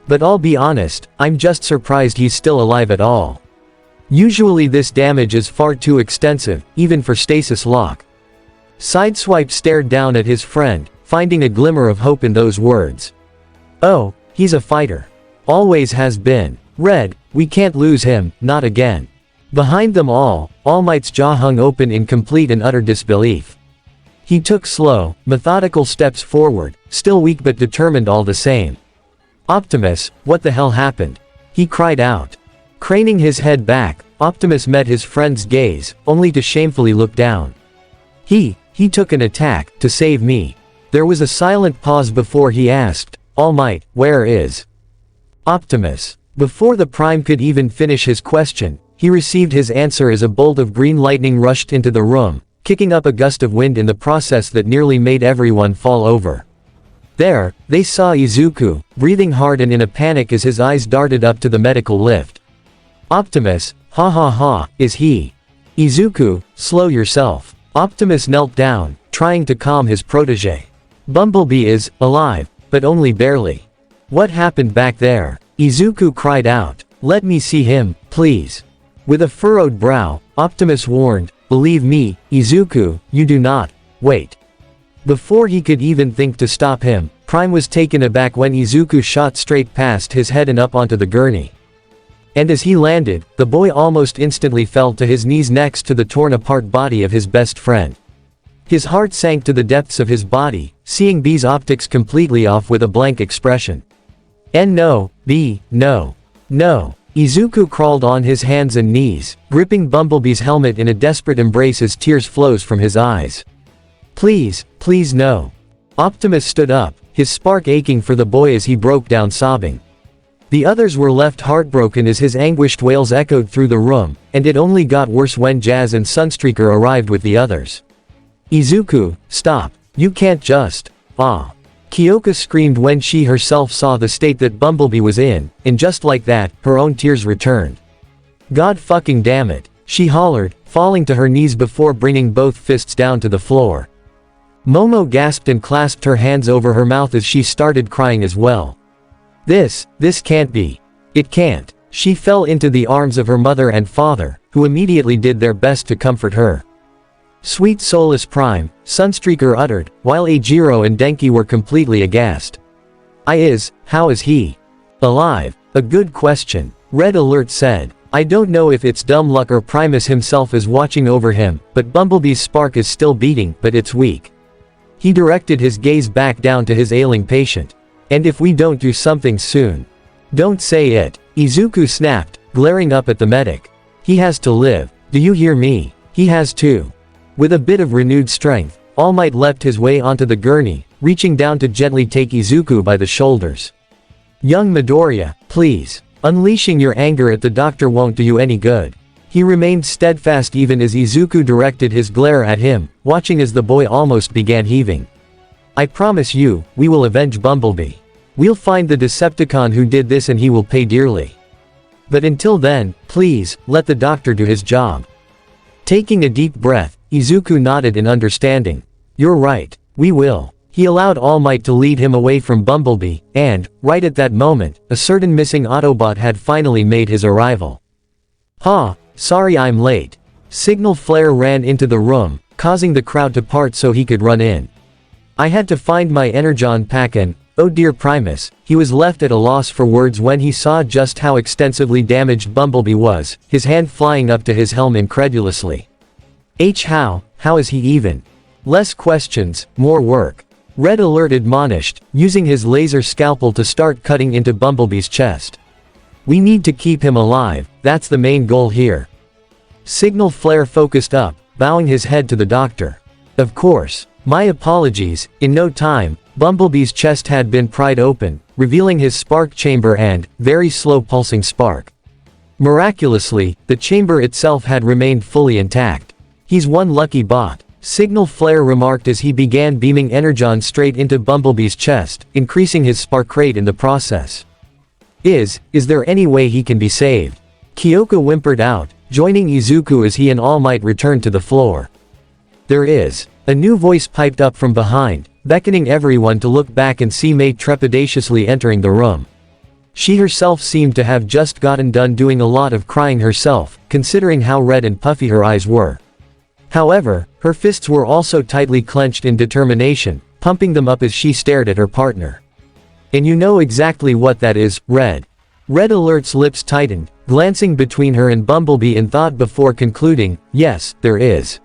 S1: But I'll be honest, I'm just surprised he's still alive at all. Usually this damage is far too extensive, even for stasis lock. Sideswipe stared down at his friend, finding a glimmer of hope in those words. Oh, he's a fighter. Always has been. Red, we can't lose him, not again. Behind them all Might's jaw hung open in complete and utter disbelief. He took slow, methodical steps forward, still weak but determined all the same. Optimus, what the hell happened? He cried out. Craning his head back, Optimus met his friend's gaze, only to shamefully look down. He took an attack, to save me. There was a silent pause before he asked, All Might, where is Optimus? Before the Prime could even finish his question, he received his answer as a bolt of green lightning rushed into the room, kicking up a gust of wind in the process that nearly made everyone fall over. There, they saw Izuku, breathing hard and in a panic as his eyes darted up to the medical lift. Optimus, ha ha ha, is he? Izuku, slow yourself. Optimus knelt down, trying to calm his protege. Bumblebee is alive, but only barely. What happened back there? Izuku cried out. Let me see him, please. With a furrowed brow, Optimus warned, believe me, Izuku, you do not. Wait. Before he could even think to stop him, Prime was taken aback when Izuku shot straight past his head and up onto the gurney. And as he landed, the boy almost instantly fell to his knees next to the torn-apart body of his best friend. His heart sank to the depths of his body, seeing B's optics completely off with a blank expression. No, B, no. No. Izuku crawled on his hands and knees, gripping Bumblebee's helmet in a desperate embrace as tears flows from his eyes. Please, please no. Optimus stood up, his spark aching for the boy as he broke down sobbing. The others were left heartbroken as his anguished wails echoed through the room, and it only got worse when Jazz and Sunstreaker arrived with the others. Izuku, stop. You can't just. Ah. Kyoka screamed when she herself saw the state that Bumblebee was in, and just like that, her own tears returned. God fucking damn it, she hollered, falling to her knees before bringing both fists down to the floor. Momo gasped and clasped her hands over her mouth as she started crying as well. This can't be. It can't. She fell into the arms of her mother and father, who immediately did their best to comfort her. Sweet soulless Prime, Sunstreaker uttered, while Ajiro and Denki were completely aghast. How is he? Alive? A good question. Red Alert said. I don't know if it's dumb luck or Primus himself is watching over him, but Bumblebee's spark is still beating, but it's weak. He directed his gaze back down to his ailing patient. And if we don't do something soon. Don't say it. Izuku snapped, glaring up at the medic. He has to live. Do you hear me? He has to. With a bit of renewed strength, All Might leapt his way onto the gurney, reaching down to gently take Izuku by the shoulders. Young Midoriya, please. Unleashing your anger at the doctor won't do you any good. He remained steadfast even as Izuku directed his glare at him, watching as the boy almost began heaving. I promise you, we will avenge Bumblebee. We'll find the Decepticon who did this and he will pay dearly. But until then, please, let the doctor do his job. Taking a deep breath, Izuku nodded in understanding. You're right, we will. He allowed All Might to lead him away from Bumblebee, and, right at that moment, a certain missing Autobot had finally made his arrival. Sorry I'm late. Signal Flare ran into the room, causing the crowd to part so he could run in. I had to find my Energon pack and, oh dear Primus, he was left at a loss for words when he saw just how extensively damaged Bumblebee was, his hand flying up to his helm incredulously. How is he even? Less questions, more work. Red Alert admonished, using his laser scalpel to start cutting into Bumblebee's chest. We need to keep him alive, that's the main goal here. Signal Flare focused up, bowing his head to the doctor. Of course. My apologies, in no time, Bumblebee's chest had been pried open, revealing his spark chamber and, very slow pulsing spark. Miraculously, the chamber itself had remained fully intact. He's one lucky bot, Signal Flare remarked as he began beaming Energon straight into Bumblebee's chest, increasing his spark rate in the process. Is there any way he can be saved? Kyoka whimpered out, joining Izuku as he and All Might returned to the floor. There is. A new voice piped up from behind, beckoning everyone to look back and see Mei trepidatiously entering the room. She herself seemed to have just gotten done doing a lot of crying herself, considering how red and puffy her eyes were. However, her fists were also tightly clenched in determination, pumping them up as she stared at her partner. And you know exactly what that is, Red. Red Alert's lips tightened, glancing between her and Bumblebee in thought before concluding, yes, there is.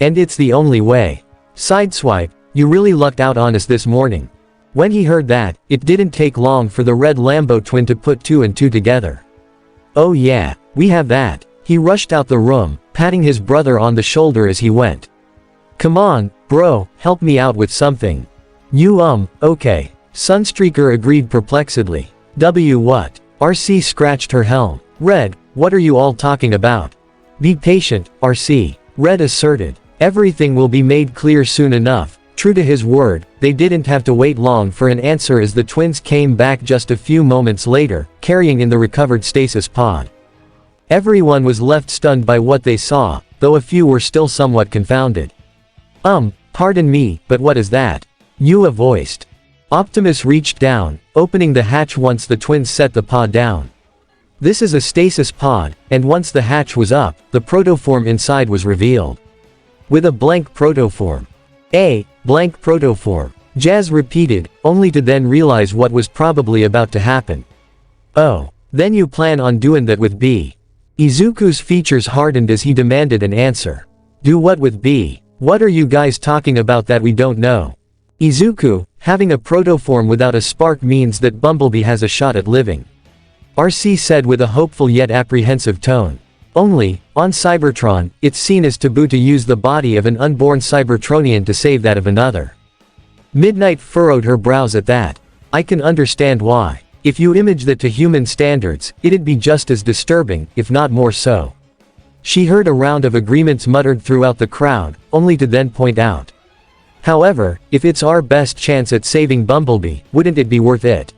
S1: And it's the only way. Sideswipe, you really lucked out on us this morning. When he heard that, it didn't take long for the Red Lambo twin to put two and two together. Oh yeah, we have that. He rushed out the room, patting his brother on the shoulder as he went. Come on, bro, help me out with something. Okay. Sunstreaker agreed perplexedly. What? RC scratched her helm. Red, what are you all talking about? Be patient, RC. Red asserted. Everything will be made clear soon enough. True to his word, they didn't have to wait long for an answer as the twins came back just a few moments later, carrying in the recovered stasis pod. Everyone was left stunned by what they saw, though a few were still somewhat confounded. Pardon me, but what is that? Yua voiced. Optimus reached down, opening the hatch once the twins set the pod down. This is a stasis pod, and once the hatch was up, the protoform inside was revealed. With a blank protoform. A blank protoform. Jazz repeated, only to then realize what was probably about to happen. Oh. Then you plan on doing that with B. Izuku's features hardened as he demanded an answer. Do what with B? What are you guys talking about that we don't know? Izuku, having a protoform without a spark means that Bumblebee has a shot at living. RC said with a hopeful yet apprehensive tone. Only, on Cybertron, it's seen as taboo to use the body of an unborn Cybertronian to save that of another. Midnight furrowed her brows at that. I can understand why. If you image that to human standards, it'd be just as disturbing, if not more so. She heard a round of agreements muttered throughout the crowd, only to then point out. However, if it's our best chance at saving Bumblebee, wouldn't it be worth it?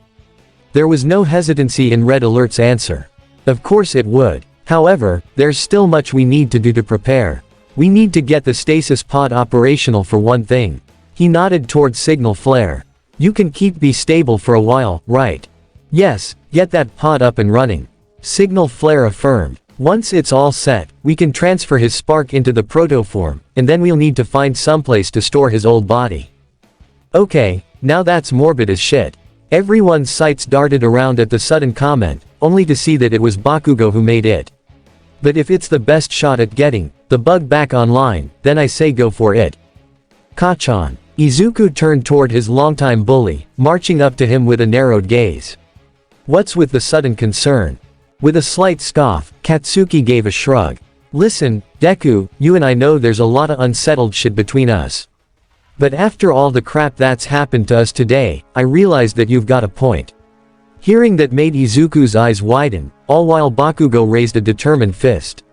S1: There was no hesitancy in Red Alert's answer. Of course it would. However, there's still much we need to do to prepare. We need to get the stasis pod operational for one thing. He nodded toward Signal Flare. You can keep B stable for a while, right? Yes, get that pod up and running. Signal Flare affirmed. Once it's all set, we can transfer his spark into the protoform, and then we'll need to find someplace to store his old body. Okay, now that's morbid as shit. Everyone's sights darted around at the sudden comment, only to see that it was Bakugo who made it. But if it's the best shot at getting the bug back online, then I say go for it. Kachan. Izuku turned toward his longtime bully, marching up to him with a narrowed gaze. What's with the sudden concern? With a slight scoff, Katsuki gave a shrug. Listen, Deku, you and I know there's a lot of unsettled shit between us. But after all the crap that's happened to us today, I realized that you've got a point. Hearing that made Izuku's eyes widen, all while Bakugo raised a determined fist.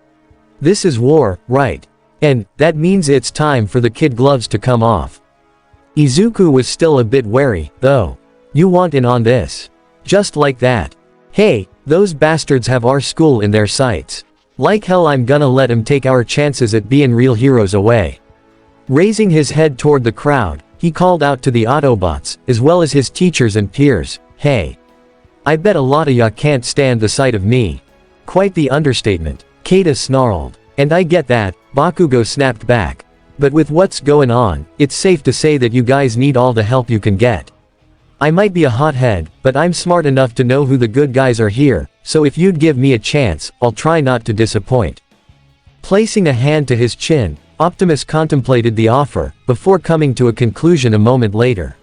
S1: This is war, right? And that means it's time for the kid gloves to come off. Izuku was still a bit wary, though. You want in on this? Just like that. Hey, those bastards have our school in their sights. Like hell I'm gonna let 'em take our chances at being real heroes away. Raising his head toward the crowd, he called out to the Autobots, as well as his teachers and peers, hey. I bet a lot of ya can't stand the sight of me. Quite the understatement, Keita snarled. And I get that, Bakugo snapped back. But with what's going on, it's safe to say that you guys need all the help you can get. I might be a hothead, but I'm smart enough to know who the good guys are here, so if you'd give me a chance, I'll try not to disappoint. Placing a hand to his chin, Optimus contemplated the offer, before coming to a conclusion a moment later.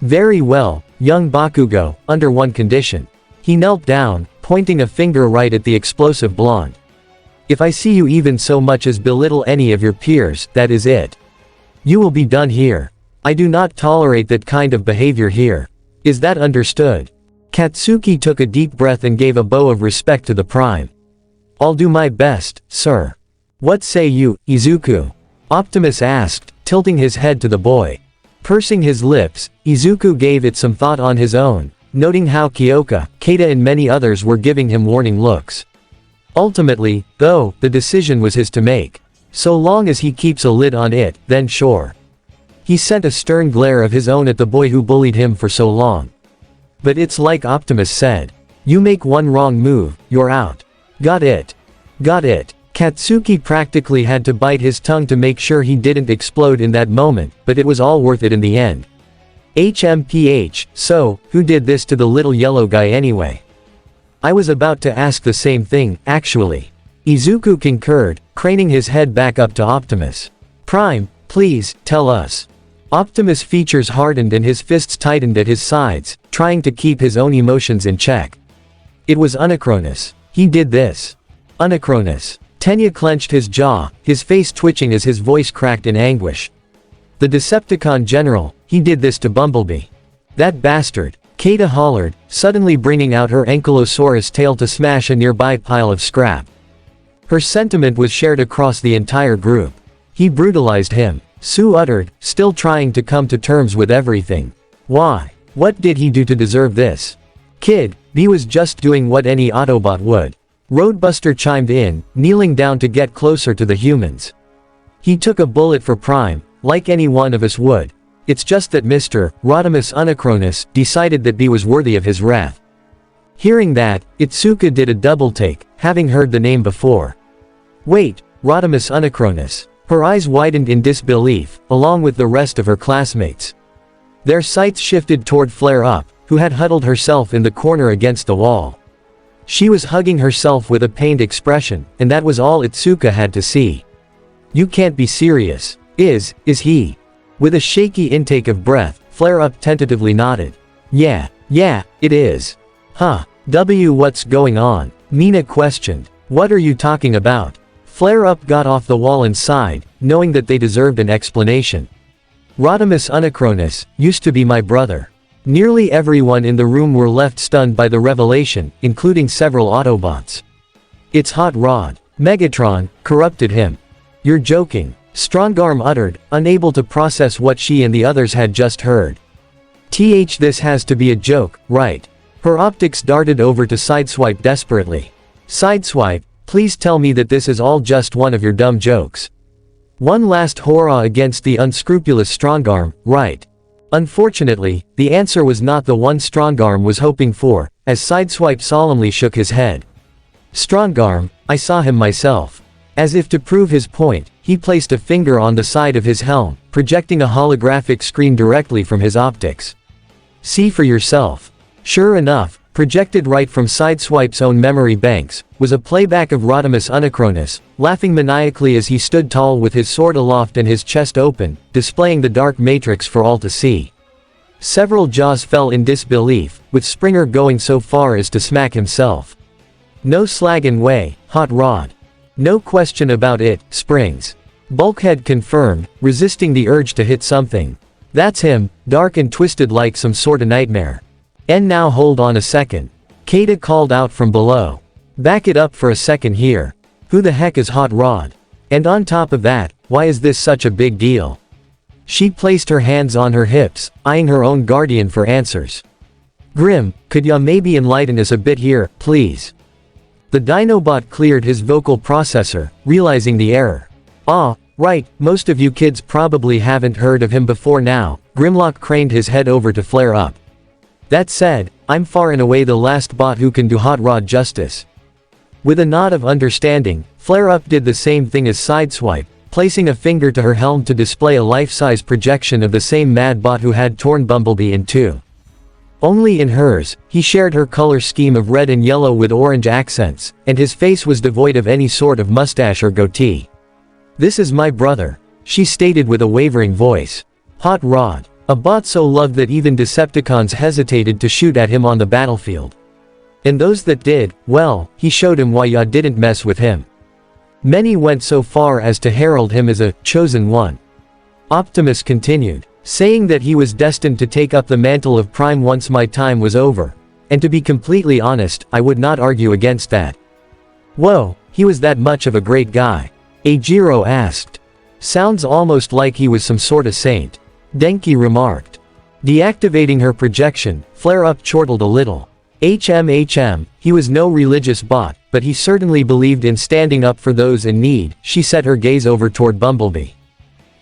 S1: Very well, young Bakugo, under one condition. He knelt down, pointing a finger right at the explosive blonde. If I see you even so much as belittle any of your peers, that is it. You will be done here. I do not tolerate that kind of behavior here. Is that understood? Katsuki took a deep breath and gave a bow of respect to the Prime. I'll do my best, sir. What say you, Izuku? Optimus asked, tilting his head to the boy. Pursing his lips, Izuku gave it some thought on his own, noting how Kyoka, Keita and many others were giving him warning looks. Ultimately, though, the decision was his to make. So long as he keeps a lid on it, then sure. He sent a stern glare of his own at the boy who bullied him for so long. But it's like Optimus said. You make one wrong move, you're out. Got it. Got it. Katsuki practically had to bite his tongue to make sure he didn't explode in that moment, but it was all worth it in the end. HMPH, so, who did this to the little yellow guy anyway? I was about to ask the same thing, actually. Izuku concurred, craning his head back up to Optimus. Prime, please, tell us. Optimus' features hardened and his fists tightened at his sides, trying to keep his own emotions in check. It was Unacronis. He did this. Unacronis. Tenya clenched his jaw, his face twitching as his voice cracked in anguish. The Decepticon general, he did this to Bumblebee. That bastard. Keita hollered, suddenly bringing out her Ankylosaurus tail to smash a nearby pile of scrap. Her sentiment was shared across the entire group. He brutalized him. Sue uttered, still trying to come to terms with everything. Why? What did he do to deserve this? Kid, B was just doing what any Autobot would. Roadbuster chimed in, kneeling down to get closer to the humans. He took a bullet for Prime, like any one of us would. It's just that Mr. Rodimus Unacronis decided that B was worthy of his wrath. Hearing that, Itsuka did a double take, having heard the name before. Wait, Rodimus Unacronis. Her eyes widened in disbelief, along with the rest of her classmates. Their sights shifted toward Flare Up, who had huddled herself in the corner against the wall. She was hugging herself with a pained expression, and that was all Itsuka had to see. You can't be serious. Is he? With a shaky intake of breath, Flare Up tentatively nodded. Yeah, it is. Huh. What's going on? Mina questioned. What are you talking about? Flare Up got off the wall and sighed, knowing that they deserved an explanation. Rodimus Unacronis used to be my brother. Nearly everyone in the room were left stunned by the revelation, including several Autobots. It's Hot Rod. Megatron corrupted him. You're joking, Strongarm uttered, unable to process what she and the others had just heard. This has to be a joke, right? Her optics darted over to Sideswipe desperately. Sideswipe, please tell me that this is all just one of your dumb jokes. One last hurrah against the unscrupulous Strongarm, right? Unfortunately, the answer was not the one Strongarm was hoping for, as Sideswipe solemnly shook his head. Strongarm, I saw him myself. As if to prove his point, he placed a finger on the side of his helm, projecting a holographic screen directly from his optics. See for yourself. Sure enough, projected right from Sideswipe's own memory banks, was a playback of Rodimus Unacronis, laughing maniacally as he stood tall with his sword aloft and his chest open, displaying the dark matrix for all to see. Several jaws fell in disbelief, with Springer going so far as to smack himself. No slaggin' way, Hot Rod. No question about it, Springs. Bulkhead confirmed, resisting the urge to hit something. That's him, dark and twisted like some sorta nightmare. And now hold on a second. Kata called out from below. Back it up for a second here. Who the heck is Hot Rod? And on top of that, why is this such a big deal? She placed her hands on her hips, eyeing her own guardian for answers. Grim, could ya maybe enlighten us a bit here, please? The Dinobot cleared his vocal processor, realizing the error. Ah, right, most of you kids probably haven't heard of him before now. Grimlock craned his head over to Flare Up. That said, I'm far and away the last bot who can do Hot Rod justice. With a nod of understanding, Flare Up did the same thing as Sideswipe, placing a finger to her helm to display a life-size projection of the same mad bot who had torn Bumblebee in two. Only in hers, he shared her color scheme of red and yellow with orange accents, and his face was devoid of any sort of mustache or goatee. This is my brother, she stated with a wavering voice. Hot Rod. A bot so loved that even Decepticons hesitated to shoot at him on the battlefield. And those that did, well, he showed him why ya didn't mess with him. Many went so far as to herald him as a chosen one. Optimus continued, saying that he was destined to take up the mantle of Prime once my time was over. And to be completely honest, I would not argue against that. Whoa, he was that much of a great guy? Ajiro asked. Sounds almost like he was some sort of saint. Denki remarked. Deactivating her projection, Flare Up chortled a little. He was no religious bot, but he certainly believed in standing up for those in need. She set her gaze over toward Bumblebee.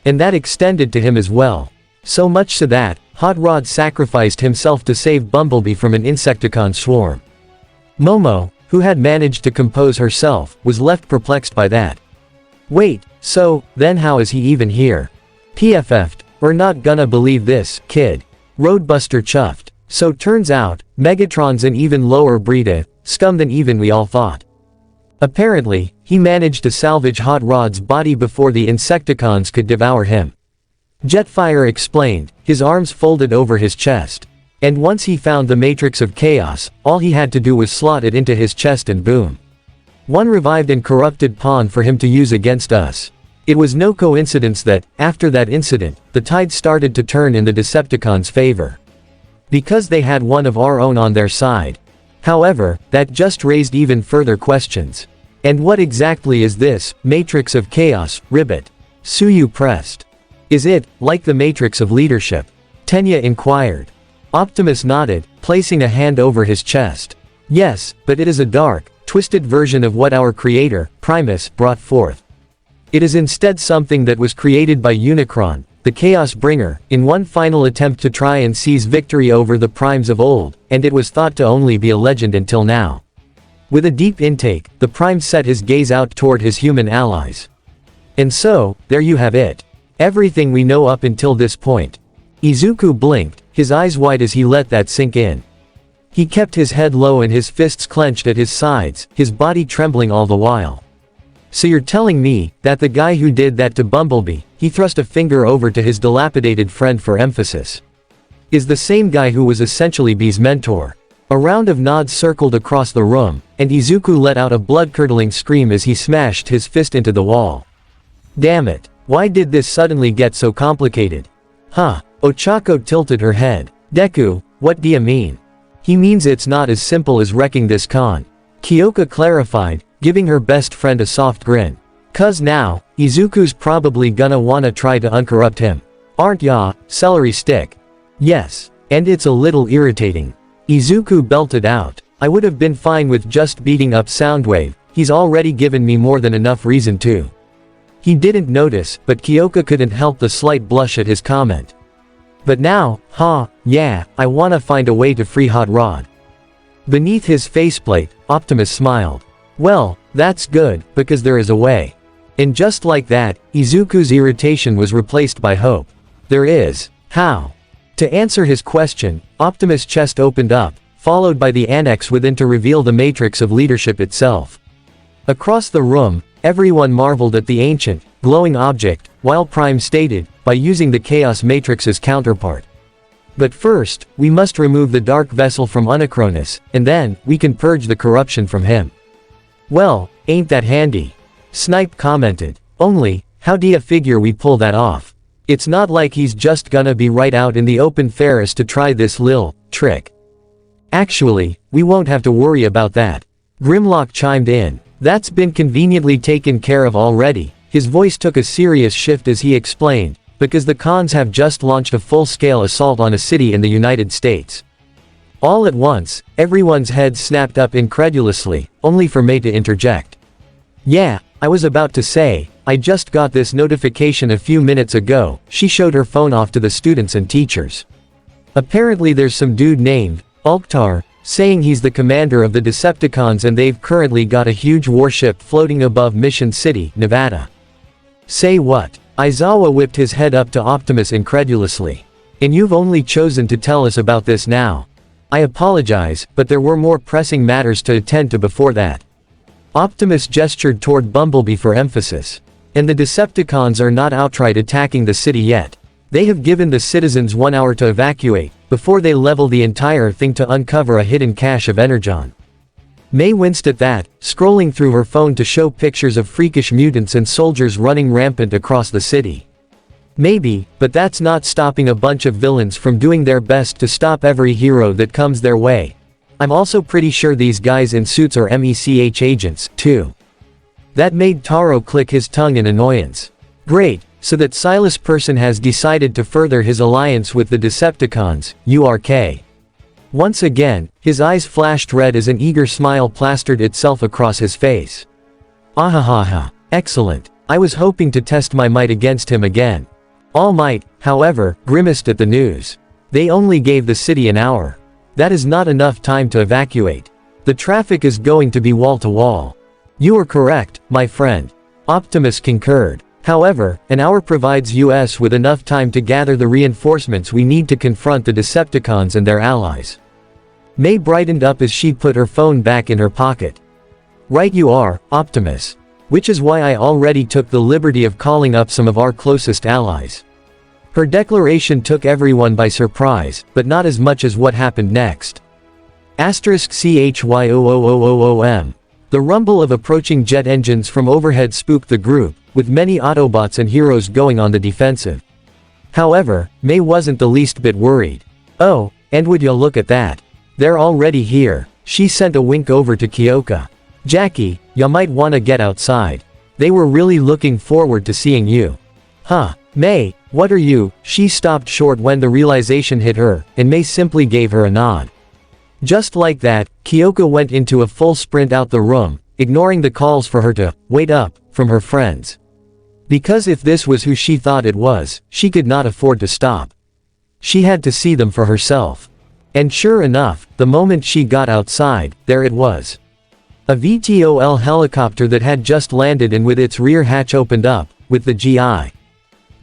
S1: And that extended to him as well. So much so that, Hot Rod sacrificed himself to save Bumblebee from an Insecticon swarm. Momo, who had managed to compose herself, was left perplexed by that. Wait, so, then how is he even here? PFF'd. We're not gonna believe this, kid. Roadbuster chuffed. So turns out, Megatron's an even lower breed of scum than even we all thought. Apparently, he managed to salvage Hot Rod's body before the Insecticons could devour him. Jetfire explained, his arms folded over his chest. And once he found the Matrix of Chaos, all he had to do was slot it into his chest and boom. One revived and corrupted pawn for him to use against us. It was no coincidence that, after that incident, the tide started to turn in the Decepticons' favor. Because they had one of our own on their side. However, that just raised even further questions. And what exactly is this Matrix of Chaos, Ribbit? Suyu pressed. Is it, like the Matrix of Leadership? Tenya inquired. Optimus nodded, placing a hand over his chest. Yes, but it is a dark, twisted version of what our creator, Primus, brought forth. It is instead something that was created by Unacron, the Chaos Bringer, in one final attempt to try and seize victory over the Primes of old, and it was thought to only be a legend until now. With a deep intake, the Prime set his gaze out toward his human allies. And so, there you have it. Everything we know up until this point. Izuku blinked, his eyes wide as he let that sink in. He kept his head low and his fists clenched at his sides, his body trembling all the while. So you're telling me, that the guy who did that to Bumblebee, he thrust a finger over to his dilapidated friend for emphasis, is the same guy who was essentially Bee's mentor? A round of nods circled across the room, and Izuku let out a blood-curdling scream as he smashed his fist into the wall. Damn it, why did this suddenly get so complicated? Huh, Ochako tilted her head. Deku, what do you mean? He means it's not as simple as wrecking this con. Kyoka clarified, giving her best friend a soft grin. 'Cause now, Izuku's probably gonna wanna try to uncorrupt him. Aren't ya, celery stick? Yes, and it's a little irritating. Izuku belted out. I would have been fine with just beating up Soundwave, he's already given me more than enough reason to. He didn't notice, but Kyoka couldn't help the slight blush at his comment. But now, yeah, I wanna find a way to free Hot Rod. Beneath his faceplate, Optimus smiled. Well, that's good, because there is a way. And just like that, Izuku's irritation was replaced by hope. There is. How? To answer his question, Optimus' chest opened up, followed by the annex within to reveal the matrix of leadership itself. Across the room, everyone marveled at the ancient, glowing object, while Prime stated, by using the Chaos Matrix's counterpart. But first, we must remove the dark vessel from Unacronis, and then, we can purge the corruption from him. Well, ain't that handy? Snipe commented. Only, how do ya figure we pull that off? It's not like he's just gonna be right out in the open Ferris to try this lil trick. Actually, we won't have to worry about that. Grimlock chimed in. That's been conveniently taken care of already. His voice took a serious shift as he explained, because the cons have just launched a full-scale assault on a city in the United States. All at once, everyone's heads snapped up incredulously, only for Mei to interject. Yeah, I was about to say, I just got this notification a few minutes ago. She showed her phone off to the students and teachers. Apparently there's some dude named Ulktar, saying he's the commander of the Decepticons and they've currently got a huge warship floating above Mission City, Nevada. Say what? Aizawa whipped his head up to Optimus incredulously. And you've only chosen to tell us about this now. I apologize, but there were more pressing matters to attend to before that. Optimus gestured toward Bumblebee for emphasis. And the Decepticons are not outright attacking the city yet. They have given the citizens 1 hour to evacuate, before they level the entire thing to uncover a hidden cache of energon. Mei winced at that, scrolling through her phone to show pictures of freakish mutants and soldiers running rampant across the city. Maybe, but that's not stopping a bunch of villains from doing their best to stop every hero that comes their way. I'm also pretty sure these guys in suits are MECH agents, too. That made Taro click his tongue in annoyance. Great, so that Silas Person has decided to further his alliance with the Decepticons, URK. Once again, his eyes flashed red as an eager smile plastered itself across his face. Ahahaha, excellent. I was hoping to test my might against him again. All Might, however, grimaced at the news. They only gave the city an hour. That is not enough time to evacuate. The traffic is going to be wall to wall. You are correct, my friend. Optimus concurred. However, an hour provides us with enough time to gather the reinforcements we need to confront the Decepticons and their allies. Mei brightened up as she put her phone back in her pocket. Right you are, Optimus. Which is why I already took the liberty of calling up some of our closest allies. Her declaration took everyone by surprise, but not as much as what happened next. *CHYOOOOOM. The rumble of approaching jet engines from overhead spooked the group, with many Autobots and heroes going on the defensive. However, Mei wasn't the least bit worried. Oh, and would you look at that? They're already here. She sent a wink over to Kyoka. Jackie, ya might wanna get outside. They were really looking forward to seeing you. Huh, Mei, what are you? She stopped short when the realization hit her, and Mei simply gave her a nod. Just like that, Kyoko went into a full sprint out the room, ignoring the calls for her to wait up from her friends. Because if this was who she thought it was, she could not afford to stop. She had to see them for herself. And sure enough, the moment she got outside, there it was. A VTOL helicopter that had just landed, and with its rear hatch opened up, with the G.I.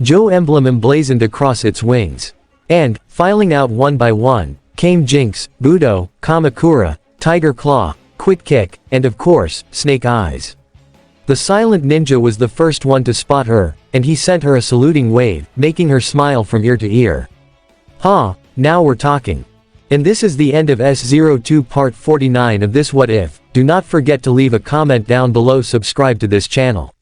S1: Joe emblem emblazoned across its wings. And, filing out one by one, came Jinx, Budo, Kamakura, Tiger Claw, Quick Kick, and of course, Snake Eyes. The silent ninja was the first one to spot her, and he sent her a saluting wave, making her smile from ear to ear. Huh, now we're talking. And this is the end of S02 part 49 of this What If. Do not forget to leave a comment down below, subscribe to this channel.